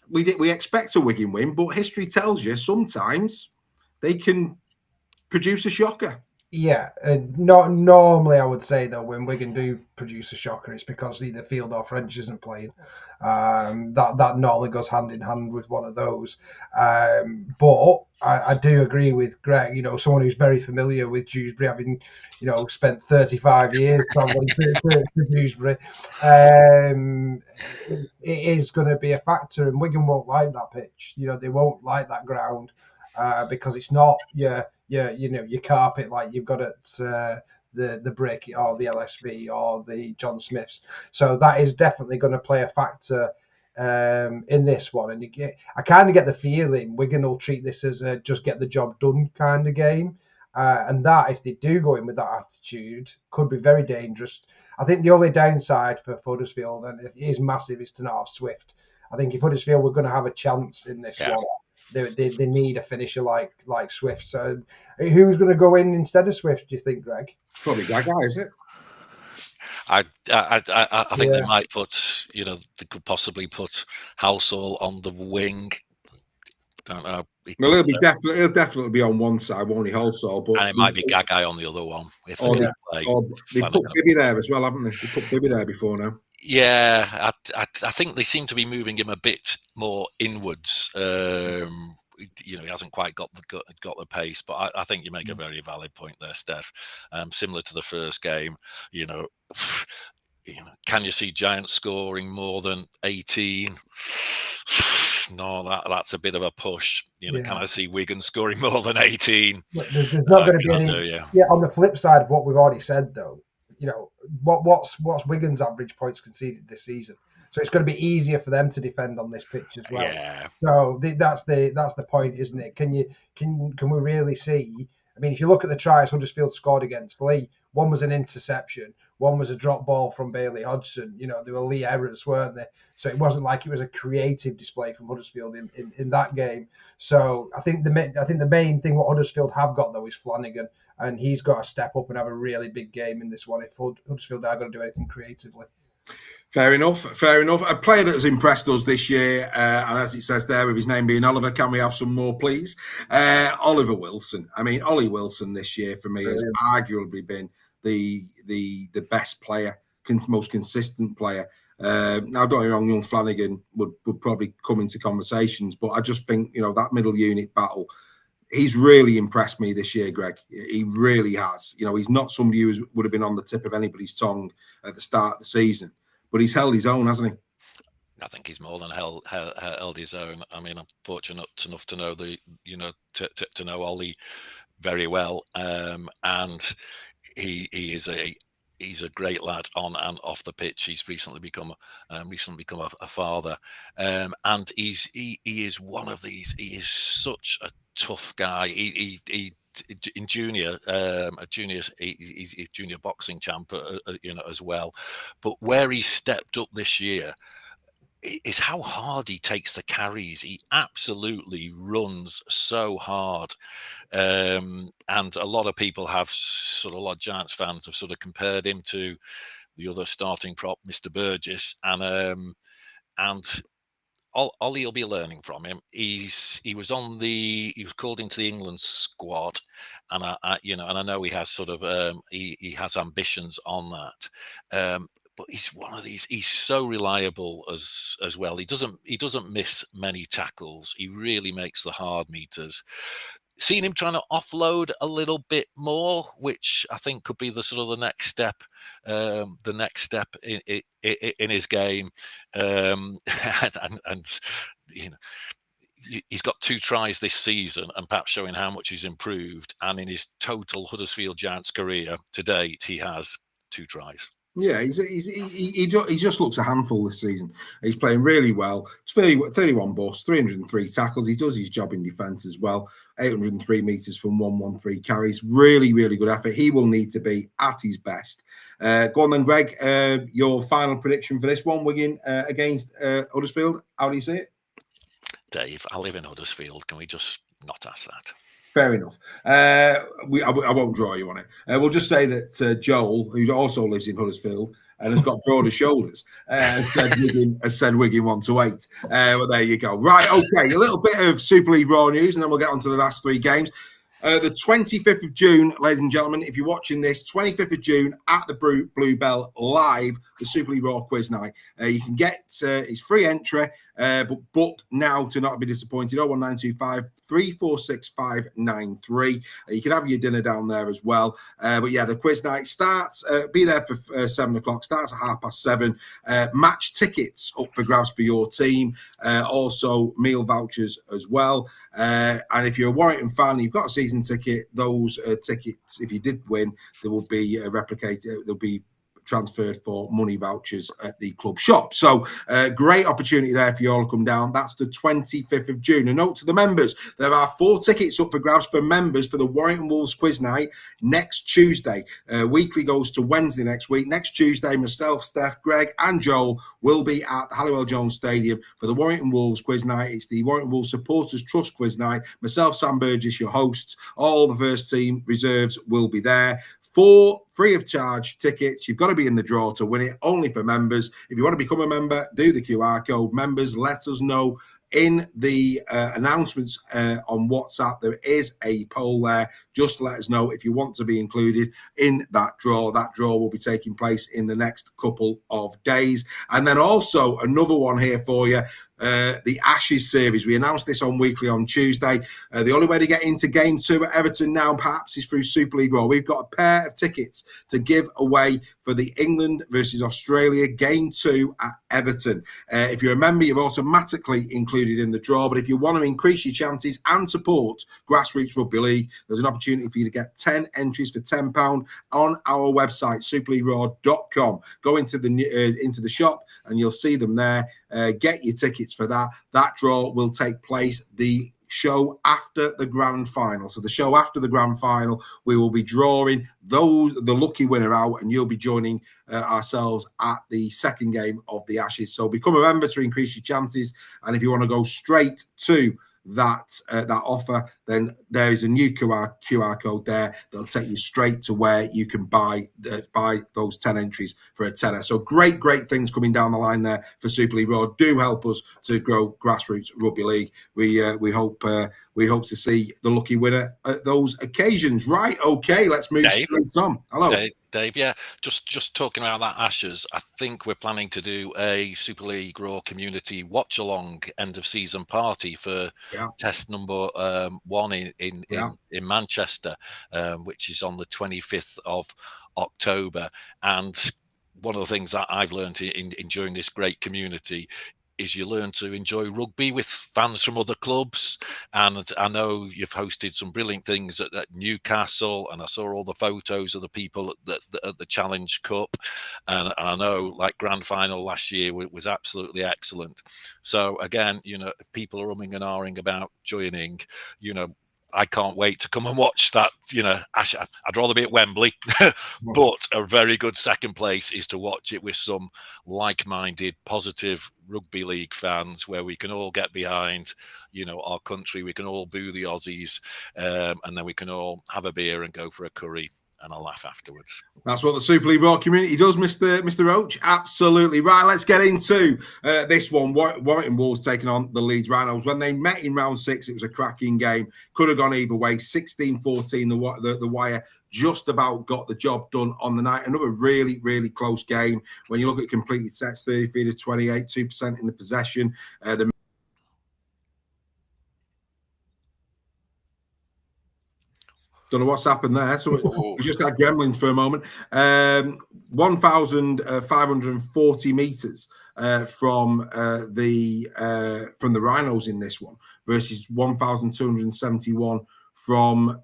A: we expect a Wigan win, but history tells you sometimes they can produce a shocker.
C: Yeah, not normally. I would say though, when Wigan do produce a shocker, it's because either Field or French isn't playing. That normally goes hand in hand with one of those. But I do agree with Greg. Someone who's very familiar with Dewsbury, having spent 35 years traveling to Dewsbury. It is going to be a factor, and Wigan won't like that pitch. They won't like that ground because it's not your carpet like you've got at the Brick or the LSV or the John Smiths. So that is definitely going to play a factor in this one. And I kind of get the feeling Wigan will treat this as a just get the job done kind of game. And that, if they do go in with that attitude, could be very dangerous. I think the only downside for Huddersfield, and it is massive, is to not have Swift. I think if Huddersfield were going to have a chance in this one, they need a finisher like Swift. So who's going to go in instead of Swift, do you think, Greg?
A: Probably that guy, is it?
B: I think they might put, they could possibly put Halsall on the wing. Don't know.
A: Well, he'll definitely be on one side, won't he, Halsall? But
B: and it might be Gagai on the other one. If
A: they put Bibby there as well, haven't they? They put Bibby there before now.
B: Yeah, I think they seem to be moving him a bit more inwards. He hasn't quite got the pace, but I think you make a very valid point there, Steph. Similar to the first game, can you see Giants scoring more than 18? No, that's a bit of a push. Can I see Wigan scoring more than 18?
C: There's not going to be any. Yeah, on the flip side of what we've already said, though, what's Wigan's average points conceded this season? So it's going to be easier for them to defend on this pitch as well.
B: Yeah.
C: So that's the point, isn't it? Can we really see? I mean, if you look at the tries Huddersfield scored against Lee, one was an interception, one was a drop ball from Bailey Hodgson. They were Lee errors, weren't they? So it wasn't like it was a creative display from Huddersfield in that game. So I think the main thing what Huddersfield have got though is Flanagan, and he's got to step up and have a really big game in this one if Huddersfield are going to do anything creatively.
A: Fair enough. A player that has impressed us this year, and as it says there, with his name being Oliver, can we have some more, please? Oliver Wilson. I mean, Ollie Wilson this year for me has arguably been the best player, most consistent player. Now, don't get me wrong, young Flanagan would probably come into conversations, but I just think, that middle unit battle, he's really impressed me this year, Greg. He really has. He's not somebody who would have been on the tip of anybody's tongue at the start of the season. But he's held his own, hasn't he?
B: I think he's more than held his own. I mean, I'm fortunate enough to know to know Ollie very well, and he's a great lad on and off the pitch. He's recently become a father, and he is one of these. He is such a tough guy. He in junior, he's a junior boxing champ, as well. But where he's stepped up this year is how hard he takes the carries. He absolutely runs so hard, and a lot of people have a lot of Giants fans have sort of compared him to the other starting prop, Mr. Burgess, and Ollie will be learning from him. He was called into the England squad, and I know he has sort of he has ambitions on that. But he's one of these. He's so reliable as well. He doesn't miss many tackles. He really makes the hard meters. Seen him trying to offload a little bit more, which I think could be the sort of the next step in his game. And he's got 2 tries this season, and perhaps showing how much he's improved. And in his total Huddersfield Giants career to date, he has 2 tries.
A: Yeah, he just looks a handful this season. He's playing really well. It's 31 busts, 303 tackles. He does his job in defence as well. 803 metres from 113 carries. Really, really good effort. He will need to be at his best. Go on then, Greg. Your final prediction for this one, Wigan against Huddersfield. How do you see it?
B: Dave, I live in Huddersfield. Can we just not ask that?
A: Fair enough. I won't draw you on it. We'll just say that Joel, who also lives in Huddersfield and has got broader shoulders, has said Wigan 1-8. Well, there you go. Right, okay. A little bit of Super League Raw news, and then we'll get on to the last 3 games. The 25th of June, ladies and gentlemen, if you're watching this, 25th of June at the Bluebell live, the Super League Raw quiz night. You can get it's free entry, but book now to not be disappointed. 01925 346 593. You can have your dinner down there as well. But yeah, the quiz night starts. Be there for 7 o'clock. Starts at 7:30. Match tickets up for grabs for your team. Also meal vouchers as well. And if you're a Warrington fan, you've got a season ticket. Those tickets, if you did win, they will be replicated. They'll be transferred for money vouchers at the club shop. So great opportunity there for you all to come down. That's the 25th of June. A note to the members, there are 4 tickets up for grabs for members for the Warrington Wolves quiz night next Tuesday. Weekly goes to Wednesday next week. Next Tuesday, myself, Stef, Greg and Joel will be at the Halliwell Jones Stadium for the Warrington Wolves quiz night. It's the Warrington Wolves Supporters Trust quiz night. Myself, Sam Burgess, your hosts. All the first team reserves will be there. 4 free of charge tickets. You've got to be in the draw to win it, only for members. If you want to become a member, do the QR code. Members, let us know in the announcements on WhatsApp. There is a poll there. Just let us know if you want to be included in that draw. That draw will be taking place in the next couple of days. And then also another one here for you. The Ashes series. We announced this on Weekly on Tuesday. The only way to get into Game 2 at Everton now, perhaps, is through Super League Raw. We've got a pair of tickets to give away for the England versus Australia Game 2 at Everton. If you're a member, you're automatically included in the draw. But if you want to increase your chances and support Grassroots Rugby League, there's an opportunity for you to get 10 entries for £10 on our website, superleagueraw.com. Go into the shop and you'll see them there. Get your tickets for that. That draw will take place the show after the grand final. So the show after the grand final, we will be drawing the lucky winner out, and you'll be joining ourselves at the second game of the Ashes. So become a member to increase your chances. And if you want to go straight to that offer, then there is a new QR code there that'll take you straight to where you can buy those 10 entries for a tenner. So great things coming down the line there for Super League Raw. Do help us to grow Grassroots Rugby League. We hope to see the lucky winner at those occasions. Right, okay, let's move straight on. Hello.
B: Dave, yeah, just talking about that Ashes, I think we're planning to do a Super League Raw community watch-along end-of-season party for test number 1 in Manchester, which is on the 25th of October. And one of the things that I've learned in during this great community is you learn to enjoy rugby with fans from other clubs. And I know you've hosted some brilliant things at Newcastle, and I saw all the photos of the people at the Challenge Cup. And I know, like, grand final last year was absolutely excellent. So again, if people are umming and ahhing about joining, I can't wait to come and watch that. I'd rather be at Wembley, but a very good second place is to watch it with some like-minded, positive rugby league fans where we can all get behind, our country. We can all boo the Aussies, and then we can all have a beer and go for a curry a laugh afterwards.
A: That's what the Super League Raw community does, Mr. Roche. Absolutely. Right, let's get into this one. Warrington Wolves taking on the Leeds Rhinos. When they met in round 6, it was a cracking game. Could have gone either way. 16-14, the wire just about got the job done on the night. Another really, really close game. When you look at completed sets, 33-28, 2% in the possession. Don't know what's happened there. So we just had gremlins for a moment. 1,540 meters from the Rhinos in this one versus 1,271 from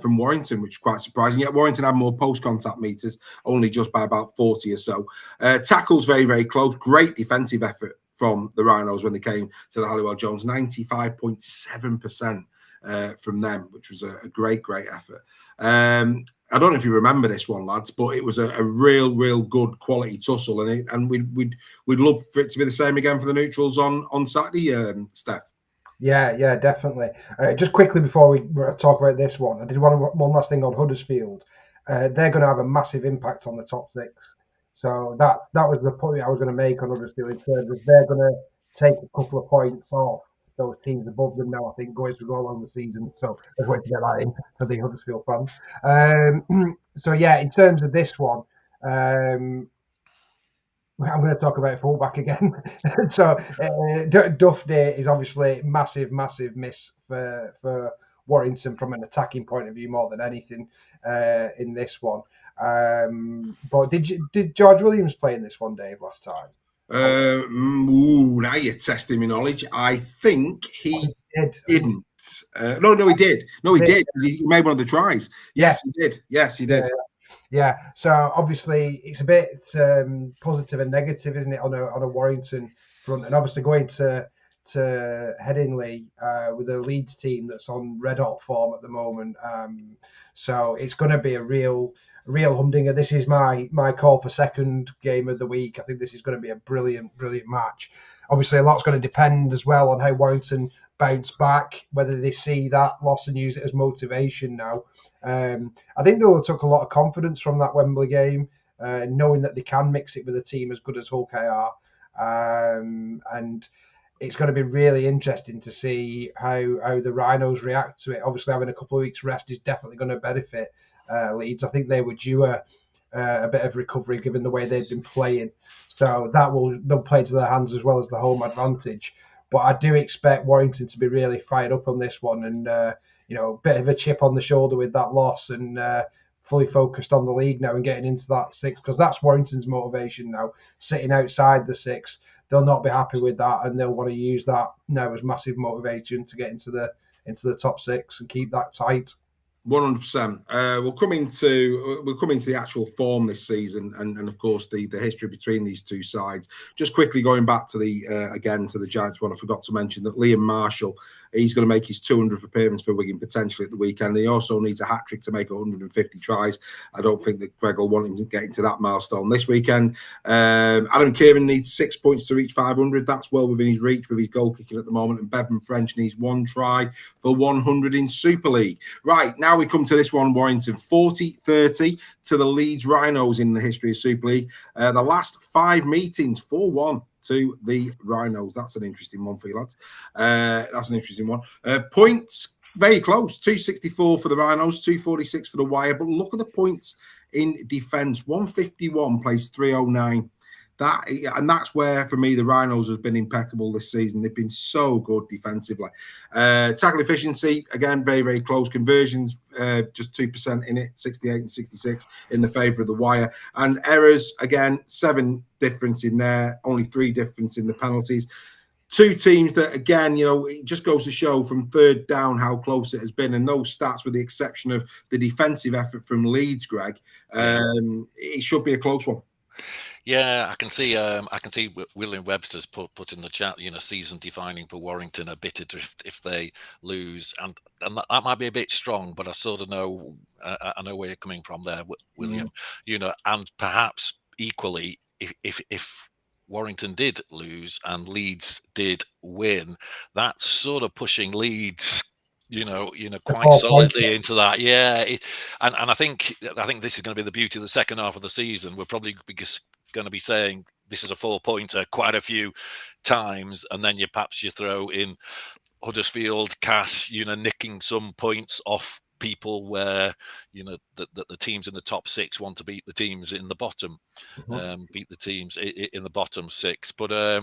A: Warrington, which is quite surprising. Yet Warrington had more post-contact meters, only just by about 40 or so. Tackles very, very close. Great defensive effort from the Rhinos when they came to the Halliwell Jones. 95.7%. From them, which was a great effort. I don't know if you remember this one, lads, but it was a real good quality tussle, and we'd love for it to be the same again for the neutrals on Saturday, Stef.
C: Yeah, definitely. Just quickly before we talk about this one, I did one last thing on Huddersfield. They're going to have a massive impact on the top 6. So that was the point I was going to make on Huddersfield in terms of they're going to take a couple of points off those teams above them now, I think, as we go along the season. So let's wait to get that in for the Huddersfield fans. So, yeah, in terms of this one, I'm going to talk about fullback again. So Duffy is obviously massive miss for Warrington from an attacking point of view more than anything in this one. But did George Williams play in this one, Dave, last time?
A: Now you're testing my knowledge. I think he didn't. No, he did. No, he did. He made one of the tries. Yes, he did. Yes, he did.
C: Yeah. So obviously it's a bit positive and negative, isn't it, on a Warrington front, and obviously going to Headingley with a Leeds team that's on red hot form at the moment. So it's going to be a real humdinger. This is my call for second game of the week. I think this is going to be a brilliant match. Obviously, a lot's going to depend as well on how Warrington bounce back, whether they see that loss and use it as motivation now. I think they'll took a lot of confidence from that Wembley game, knowing that they can mix it with a team as good as Hull KR. And it's going to be really interesting to see how the Rhinos react to it. Obviously, having a couple of weeks rest is definitely going to benefit Leeds. I think they were due a bit of recovery given the way they've been playing. So they'll play to their hands as well as the home advantage. But I do expect Warrington to be really fired up on this one and, a bit of a chip on the shoulder with that loss and fully focused on the league now and getting into that 6, because that's Warrington's motivation now, sitting outside the 6. They'll not be happy with that, and they'll want to use that now as massive motivation to get into the top 6 and keep that tight.
A: 100%. We'll come into the actual form this season, and of course the history between these two sides. Just quickly going back to the Giants one, I forgot to mention that Liam Marshall, he's going to make his 200th appearance for Wigan potentially at the weekend. He also needs a hat-trick to make 150 tries. I don't think that Greg will want him to get into that milestone this weekend. Adam Kieran needs 6 points to reach 500. That's well within his reach with his goal kicking at the moment. And Bevan French needs 1 try for 100 in Super League. Right, now we come to this one, Warrington. 40-30 to the Leeds Rhinos in the history of Super League. The last 5 meetings, 4-1. To the Rhinos. That's an interesting one for you, lads. That's an interesting one. Points, very close. 264 for the Rhinos, 246 for the Wire. But look at the points in defence. 151 plays 309. That's where, for me, the Rhinos have been impeccable this season. They've been so good defensively. Tackle efficiency, again, very, very close. Conversions, just 2% in it, 68 and 66 in the favour of the Wire. And errors, again, 7 difference in there, only 3 difference in the penalties. 2 teams that, again, it just goes to show from third down how close it has been. And those stats, with the exception of the defensive effort from Leeds, Greg, it should be a close one.
B: Yeah, I can see William Webster's put in the chat, season defining for Warrington, a bit adrift if they lose, and that might be a bit strong, but I sort of know I know where you're coming from there, William. And perhaps equally, if Warrington did lose and Leeds did win, that's sort of pushing Leeds quite solidly into that. Yeah, and I think this is going to be the beauty of the second half of the season. We're probably going to be saying this is a 4-pointer quite a few times, and then you throw in Huddersfield, Cass, nicking some points off people where the teams in the top 6 want to beat the teams in the bottom, beat the teams in the bottom 6. But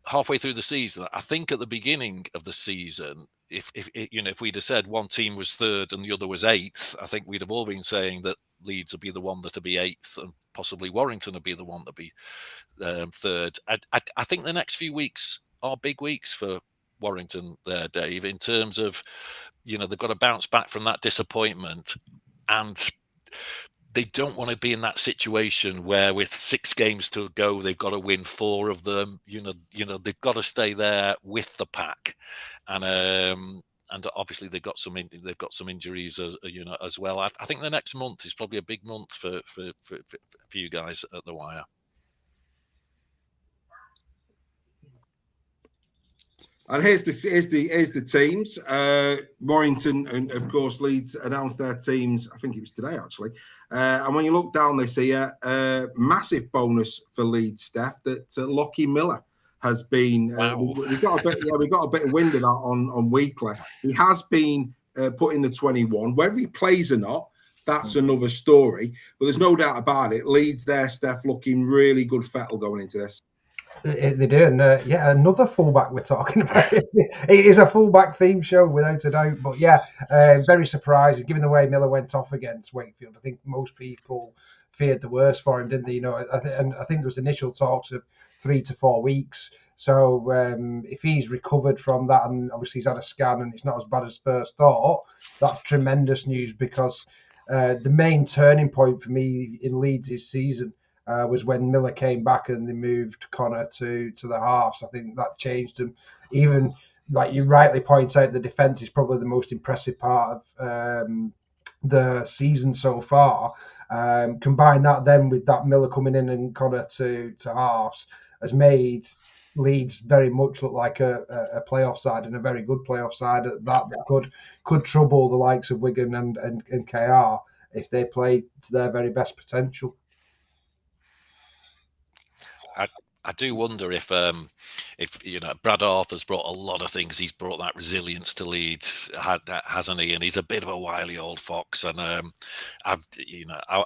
B: halfway through the season, I think at the beginning of the season, if we'd have said one team was 3rd and the other was 8th, I think we'd have all been saying that Leeds would be the one that would be 8th and possibly Warrington would be the one to be 3rd. I think the next few weeks are big weeks for Warrington there, Dave, in terms of, they've got to bounce back from that disappointment, and they don't want to be in that situation where with 6 games to go, they've got to win 4 of them. They've got to stay there with the pack, and obviously they've got some injuries, as well. I think the next month is probably a big month for you guys at the Wire.
A: And here's the teams. Warrington and of course Leeds announced their teams. I think it was today actually. And when you look down this here, massive bonus for Leeds, Stef, that Lockie Miller has been.
B: Wow.
A: We got a bit of wind of that on Weekly. He has been put in the 21. Whether he plays or not, that's another story. But there's no doubt about it. Leeds there, Stef, looking really good fettle going into this.
C: They do, and another fullback we're talking about. It is a fullback theme show without a doubt, but very surprising given the way Miller went off against Wakefield. I think most people feared the worst for him, didn't they? I think there was initial talks of 3 to 4 weeks. So if he's recovered from that, and obviously he's had a scan and it's not as bad as first thought, that's tremendous news, because the main turning point for me in Leeds this season was when Miller came back and they moved Connor to the halves. I think that changed them. Even like you rightly point out, the defence is probably the most impressive part of the season so far. Combine that then with that Miller coming in and Connor to halves has made Leeds very much look like a playoff side, and a very good playoff side at that could trouble the likes of Wigan and KR if they play to their very best potential.
B: I do wonder if Brad Arthur's brought a lot of things. He's brought that resilience to Leeds, hasn't he? And he's a bit of a wily old fox. And I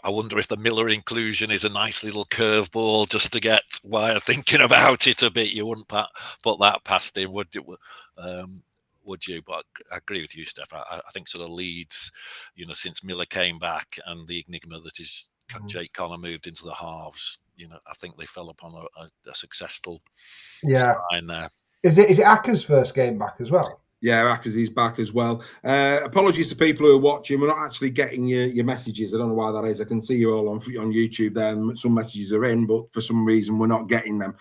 B: wonder if the Miller inclusion is a nice little curveball just to get Wire thinking about it a bit. You wouldn't put that past him, would you? But I agree with you, Steph. I think sort of Leeds, since Miller came back and the enigma that is Jake Connor moved into the halves. I think they fell upon a successful sign there.
C: Is it Acker's first game back as well?
A: Yeah, Ackers is back as well. Apologies to people who are watching. We're not actually getting your messages. I don't know why that is. I can see you all on YouTube there, and some messages are in, but for some reason we're not getting them.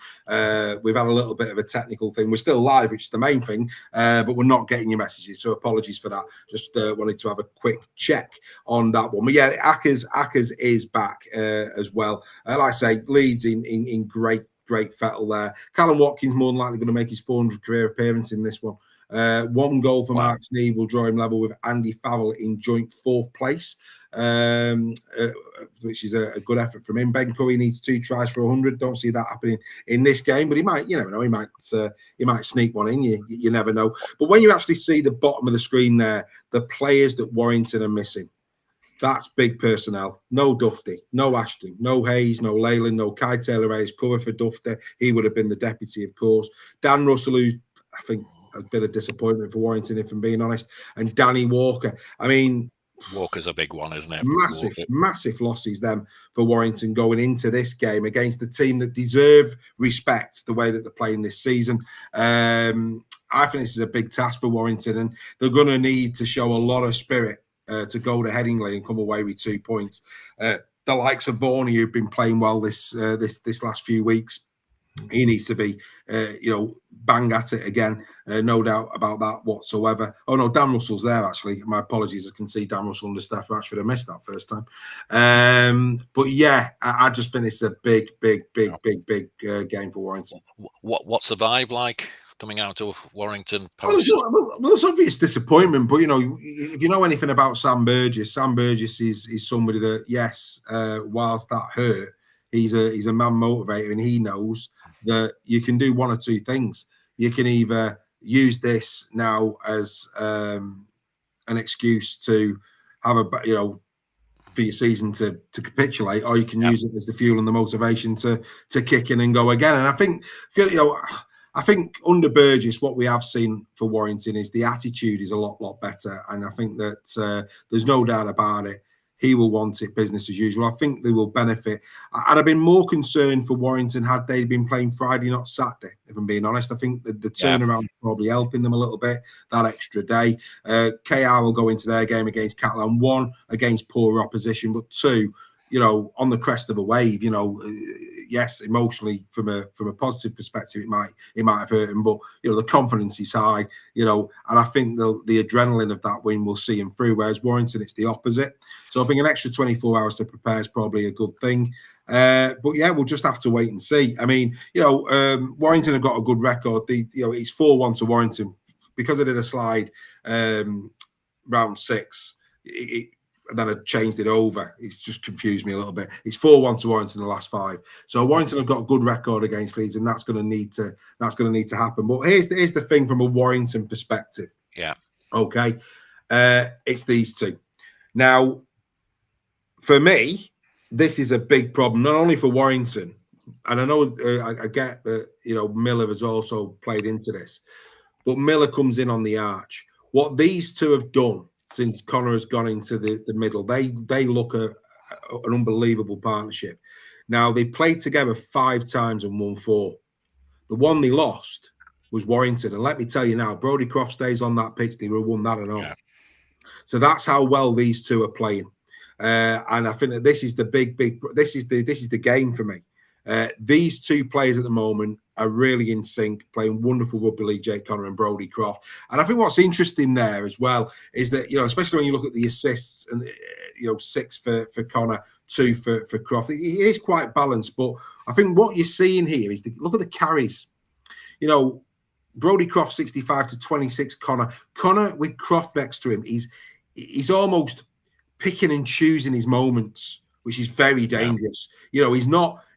A: We've had a little bit of a technical thing. We're still live, which is the main thing, but we're not getting your messages. So apologies for that. Just wanted to have a quick check on that one. But yeah, Ackers is back as well. Like I say, Leeds in great fettle there. Callum Watkins more than likely going to make his 400th career appearance in this one. 1 goal for Mark Sneed will draw him level with Andy Favell in joint 4th place, which is a good effort from him. Ben Curry needs 2 tries for 100. Don't see that happening in this game, but he might. You never know. He might sneak one in. You never know. But when you actually see the bottom of the screen there, the players that Warrington are missing. That's big personnel. No Dufty, no Ashton, no Hayes, no Leyland, no Kai Taylor-Hayes cover for Dufty. He would have been the deputy, of course. Dan Russell, who I think a bit of disappointment for Warrington, if I'm being honest. And Danny Walker. I mean,
B: Walker's a big one, isn't it?
A: Massive losses them for Warrington going into this game against a team that deserve respect the way that they're playing this season. I think this is a big task for Warrington, and they're going to need to show a lot of spirit to go to Headingley and come away with 2 points. The likes of Varney, who've been playing well this last few weeks. He needs to be, bang at it again. No doubt about that whatsoever. Oh, no, Dan Russell's there, actually. My apologies. I can see Dan Russell and the staff actually have missed that first time. But, yeah, I just think it's a big game for Warrington.
B: What's the vibe like coming out of Warrington
A: Well,
B: post?
A: there's obvious disappointment, but if you know anything about Sam Burgess is somebody that, yes, whilst that hurt, he's a man motivator, and he knows that you can do one or two things. You can either use this now as an excuse to have for your season to capitulate, or you can use it as the fuel and the motivation to kick in and go again. And I think under Burgess, what we have seen for Warrington is the attitude is a lot better, and I think that there's no doubt about it. He will want it business as usual. I think they will benefit. I'd have been more concerned for Warrington had they been playing Friday, not Saturday, if I'm being honest. I think the turnaround is probably helping them a little bit, that extra day. KR will go into their game against Catalan, one, against poor opposition, but two, on the crest of a wave. Yes, emotionally from a positive perspective, it might have hurt him, but the confidence is high, and I think the adrenaline of that win will see him through. Whereas Warrington, it's the opposite. So I think an extra 24 hours to prepare is probably a good thing. But yeah, we'll just have to wait and see. I mean, Warrington have got a good record. It's 4-1 to Warrington because I did a slide round 6. And then I changed it over. It's just confused me a little bit. It's 4-1 to Warrington in the last 5. So Warrington have got a good record against Leeds, and that's going to need to happen. But here's the thing from a Warrington perspective.
B: Yeah.
A: Okay. It's these two. Now, for me, this is a big problem, not only for Warrington, and I know I get that Miller has also played into this, but Miller comes in on the arch. What these two have done since Connor has gone into the middle, they look an unbelievable partnership. Now, they played together 5 times and won 4. The one they lost was Warrington. And let me tell you now, Brodie Croft stays on that pitch, they would have won that and all. Yeah. So that's how well these two are playing. And I think that this is the this is the game for me. These two players at the moment are really in sync, playing wonderful rugby league, Jake Connor and Brodie Croft. And I think what's interesting there as well is that, especially when you look at the assists and, 6 for Connor, 2 for Croft, it is quite balanced. But I think what you're seeing here is look at the carries. Brodie Croft 65 to 26, Connor with Croft next to him, he's almost picking and choosing his moments, which is very dangerous. Yeah.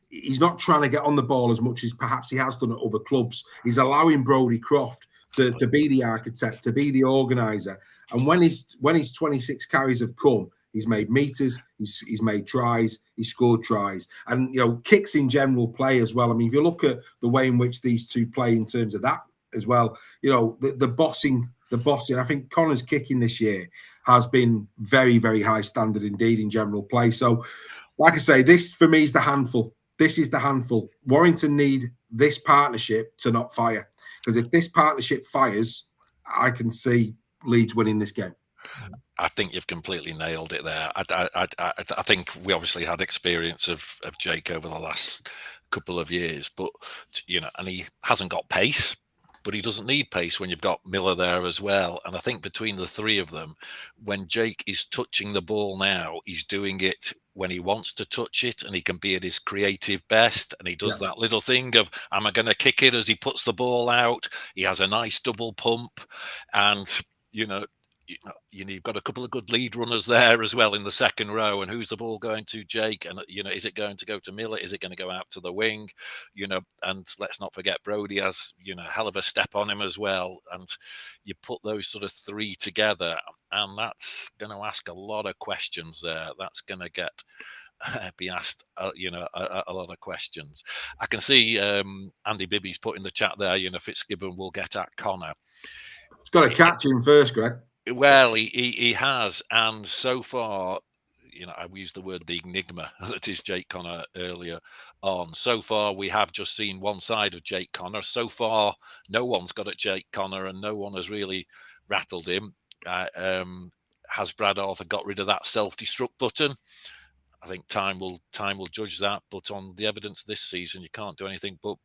A: He's not trying to get on the ball as much as perhaps he has done at other clubs. He's allowing Brodie Croft to be the architect, to be the organizer. And when his 26 carries have come, he's made meters, he's made tries, he's scored tries. And, kicks in general play as well. I mean, if you look at the way in which these two play in terms of that as well, the bossing, I think Connor's kicking this year has been very, very high standard indeed in general play. So, like I say, this for me is the handful. This is the handful. Warrington need this partnership to not fire. Because if this partnership fires, I can see Leeds winning this game.
B: I think you've completely nailed it there. I think we obviously had experience of Jake over the last couple of years, but, and he hasn't got pace. But he doesn't need pace when you've got Miller there as well. And I think between the three of them, when Jake is touching the ball now, he's doing it when he wants to touch it, and he can be at his creative best. And he does that little thing of, am I going to kick it as he puts the ball out? He has a nice double pump. And, you've got a couple of good lead runners there as well in the second row. And who's the ball going to, Jake? And, is it going to go to Miller? Is it going to go out to the wing? And let's not forget Brodie has, a hell of a step on him as well. And you put those sort of 3 together, and that's going to ask a lot of questions there. That's going to be asked, a lot of questions. I can see Andy Bibby's put in the chat there, Fitzgibbon will get at Connor.
A: It's got to catch him first, Greg.
B: Well, he has, and so far, I used the word the enigma that is Jake Connor earlier on. So far, we have just seen one side of Jake Connor. So far, no one's got at Jake Connor, and no one has really rattled him. Has Brad Arthur got rid of that self-destruct button? I think time will judge that. But on the evidence this season, you can't do anything but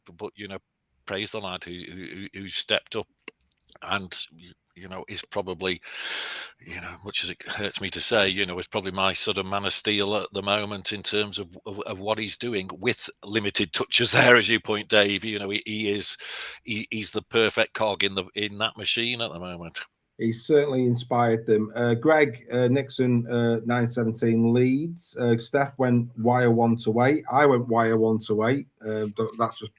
B: praise the lad who stepped up. And is probably, much as it hurts me to say, is probably my sort of man of steel at the moment in terms of what he's doing with limited touches there, as you point, Dave. He's the perfect cog in that machine at the moment.
A: He's certainly inspired them. Greg Nixon, 917 Leeds. Steph went wire 1 to 8. I went wire 1 to 8. That's just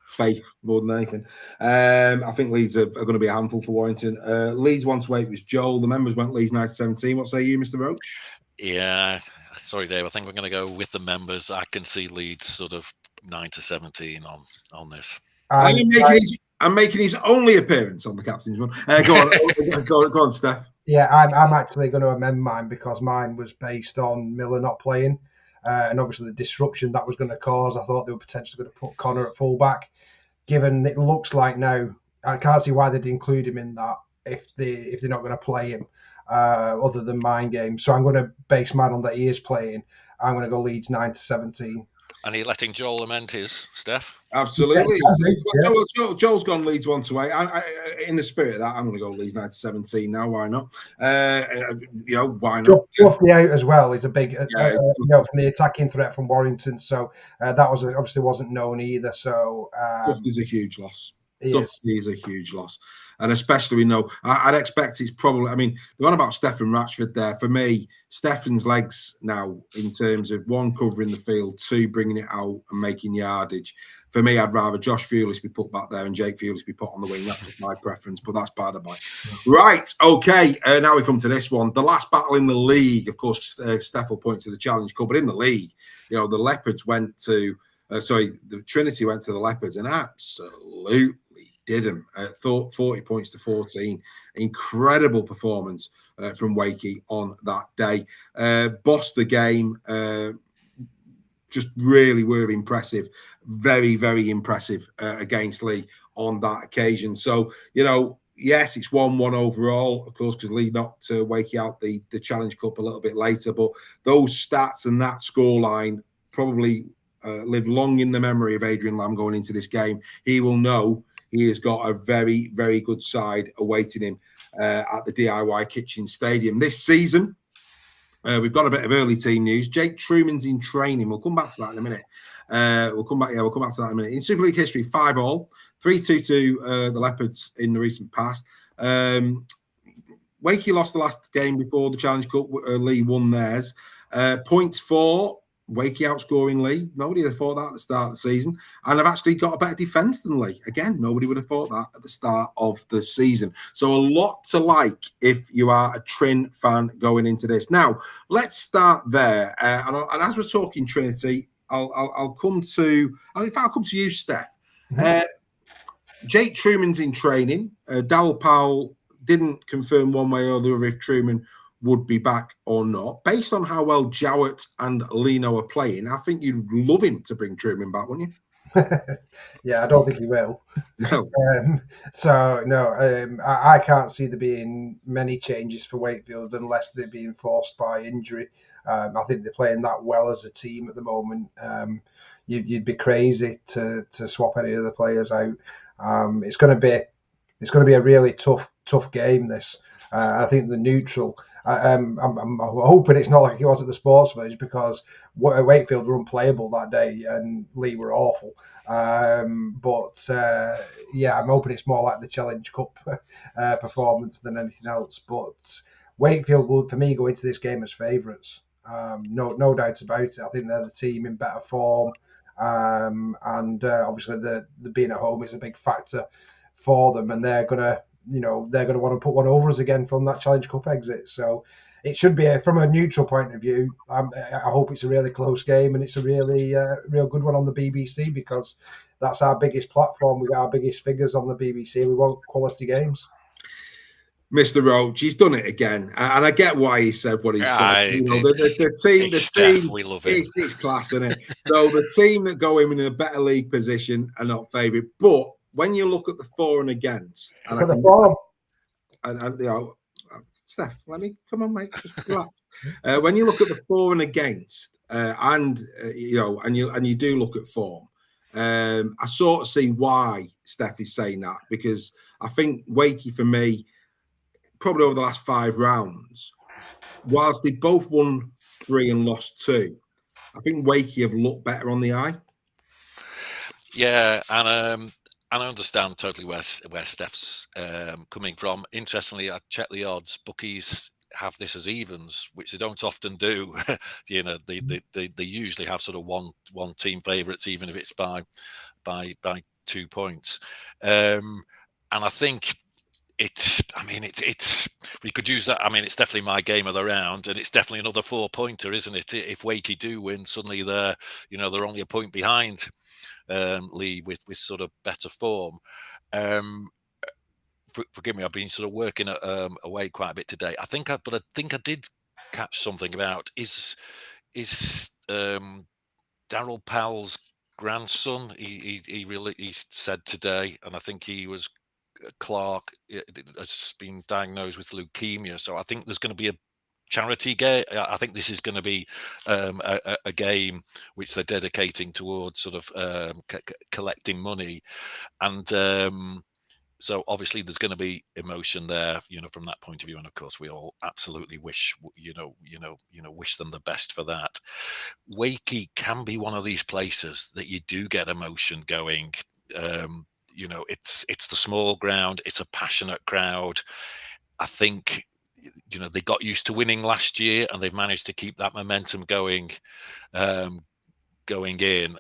A: faith more than anything. I think Leeds are going to be a handful for Warrington. Leeds 1 to 8 was Joel. The members went Leeds 9 to 17. What say you, Mr. Roche?
B: Yeah, sorry, Dave. I think we're going to go with the members. I can see Leeds sort of 9 to 17 on this.
A: I'm making his only appearance on the captain's run. Go on, Steph.
C: Yeah, I'm actually going to amend mine because mine was based on Miller not playing, and obviously the disruption that was going to cause. I thought they were potentially going to put Connor at fullback. Given it looks like now, I can't see why they'd include him in that if they're not going to play him other than mind games. So I'm going to base mine on that he is playing. I'm going to go Leeds 9 to 17.
B: And are you letting Joel amend his, Steph?
A: Absolutely. Joel's gone Leeds 1 to 8. In the spirit of that, I'm going to go Leeds 9 to 17 now. Why not? Why not?
C: Duffy out as well is a big, from the attacking threat from Warrington. So that obviously wasn't known either. So
A: Duffy's a huge loss. Duffy is a huge loss. And especially, I'd expect it's probably, they're on about Stefan Ratchford there. For me, Stefan's legs now, in terms of 1, covering the field, 2, bringing it out and making yardage. For me, I'd rather Josh Fewlis be put back there and Jake Fewlis be put on the wing. That's just my preference, but that's by the by. Right, okay. Now we come to this one. The last battle in the league, of course, Steph will point to the Challenge Cup, but in the league, the Leopards went to, the Trinity went to the Leopards and absolutely did them. 40 points to 14. Incredible performance from Wakey on that day. Bossed the game. Just really were impressive. Very, very impressive against Lee on that occasion. So, yes, it's 1-1 overall, of course, because Lee knocked Wakey out the Challenge Cup a little bit later. But those stats and that scoreline probably live long in the memory of Adrian Lamb going into this game. He will know he has got a very, very good side awaiting him at the DIY Kitchen Stadium this season. We've got a bit of early team news. Jake Truman's in training. We'll come back to that in a minute. We'll come back to that in a minute. In Super League history, 5-all, 3-2 to the Leopards in the recent past. Wakey lost the last game before the Challenge Cup. Lee won theirs. Points for Wakey outscoring Lee. Nobody would have thought that at the start of the season. And I've actually got a better defence than Lee. Again, nobody would have thought that at the start of the season. So a lot to like if you are a Trin fan going into this. Now, let's start there. And as we're talking Trinity, I'll come to you, Steph. Jake Truman's in training. Darryl Powell didn't confirm one way or the other if Truman would be back or not. Based on how well Jowett and Lino are playing, I think you'd love him to bring Truman back, wouldn't you?
C: Yeah, I don't think he will.
A: No.
C: I can't see there being many changes for Wakefield unless they're being forced by injury. I think they're playing that well as a team at the moment. You'd be crazy to swap any of the players out. It's going to be a really tough game. This. I think the neutral. I'm hoping it's not like it was at the Sports Village because Wakefield were unplayable that day and Lee were awful. I'm hoping it's more like the Challenge Cup performance than anything else. But Wakefield will, for me, go into this game as favourites. No doubt about it. I think they're the team in better form. Obviously the being at home is a big factor for them, and they're gonna want to put one over us again from that Challenge Cup exit. So it should be from a neutral point of view. I hope it's a really close game and it's a really real good one on the BBC because that's our biggest platform with our biggest figures on the BBC. We want quality games.
A: Mr. Roche, he's done it again, and I get why he said what he said. The team,
B: we love it.
A: It's class, isn't it? So the team that go in a better league position are not favourite, but when you look at the for and against, Steph, let me come on, mate. Just relax. When you look at the for and against, and you do look at form, I sort of see why Steph is saying that because I think Wakey for me probably over the last 5 rounds, whilst they both won 3 and lost 2, I think Wakey have looked better on the eye.
B: Yeah, and I understand totally where Stef's coming from. Interestingly, I checked the odds. Bookies have this as evens, which they don't often do. They usually have sort of one team favourites, even if it's by 2 points. And I think it's we could use that. I mean, it's definitely my game of the round, and it's definitely another 4-pointer, isn't it? If Wakey do win, suddenly they're only a point behind Lee with sort of better form. Forgive me, I've been sort of working away quite a bit today. I think I did catch something about is Daryl Powell's grandson. He said today, and I think he was Clark has been diagnosed with leukemia. So I think there's going to be a charity game. I think this is going to be a game which they're dedicating towards sort of collecting money, and so obviously there's going to be emotion there, from that point of view. And of course, we all absolutely wish wish them the best for that. Wakey can be one of these places that you do get emotion going. It's the small ground. It's a passionate crowd. I think, they got used to winning last year, and they've managed to keep that momentum going in.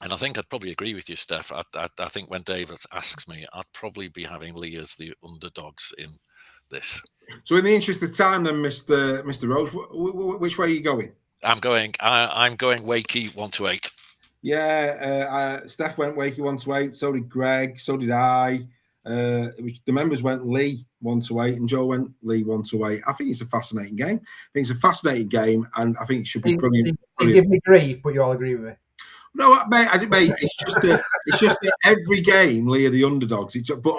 B: And I think I'd probably agree with you, Steph. I think when David asks me, I'd probably be having Lee as the underdogs in this.
A: So, in the interest of time, then, Mr. Roche, which way are you going?
B: I'm going Wakey 1-8.
A: Yeah, Steph went Wakey 1-8. So did Greg. So did I. The members went Lee 1-8, and Joe went Lee 1-8. I think it's a fascinating game. And I think it should be brilliant.
C: You give me grief, but you all agree with me.
A: No, mate, it's just that every game, Lee are the underdogs. But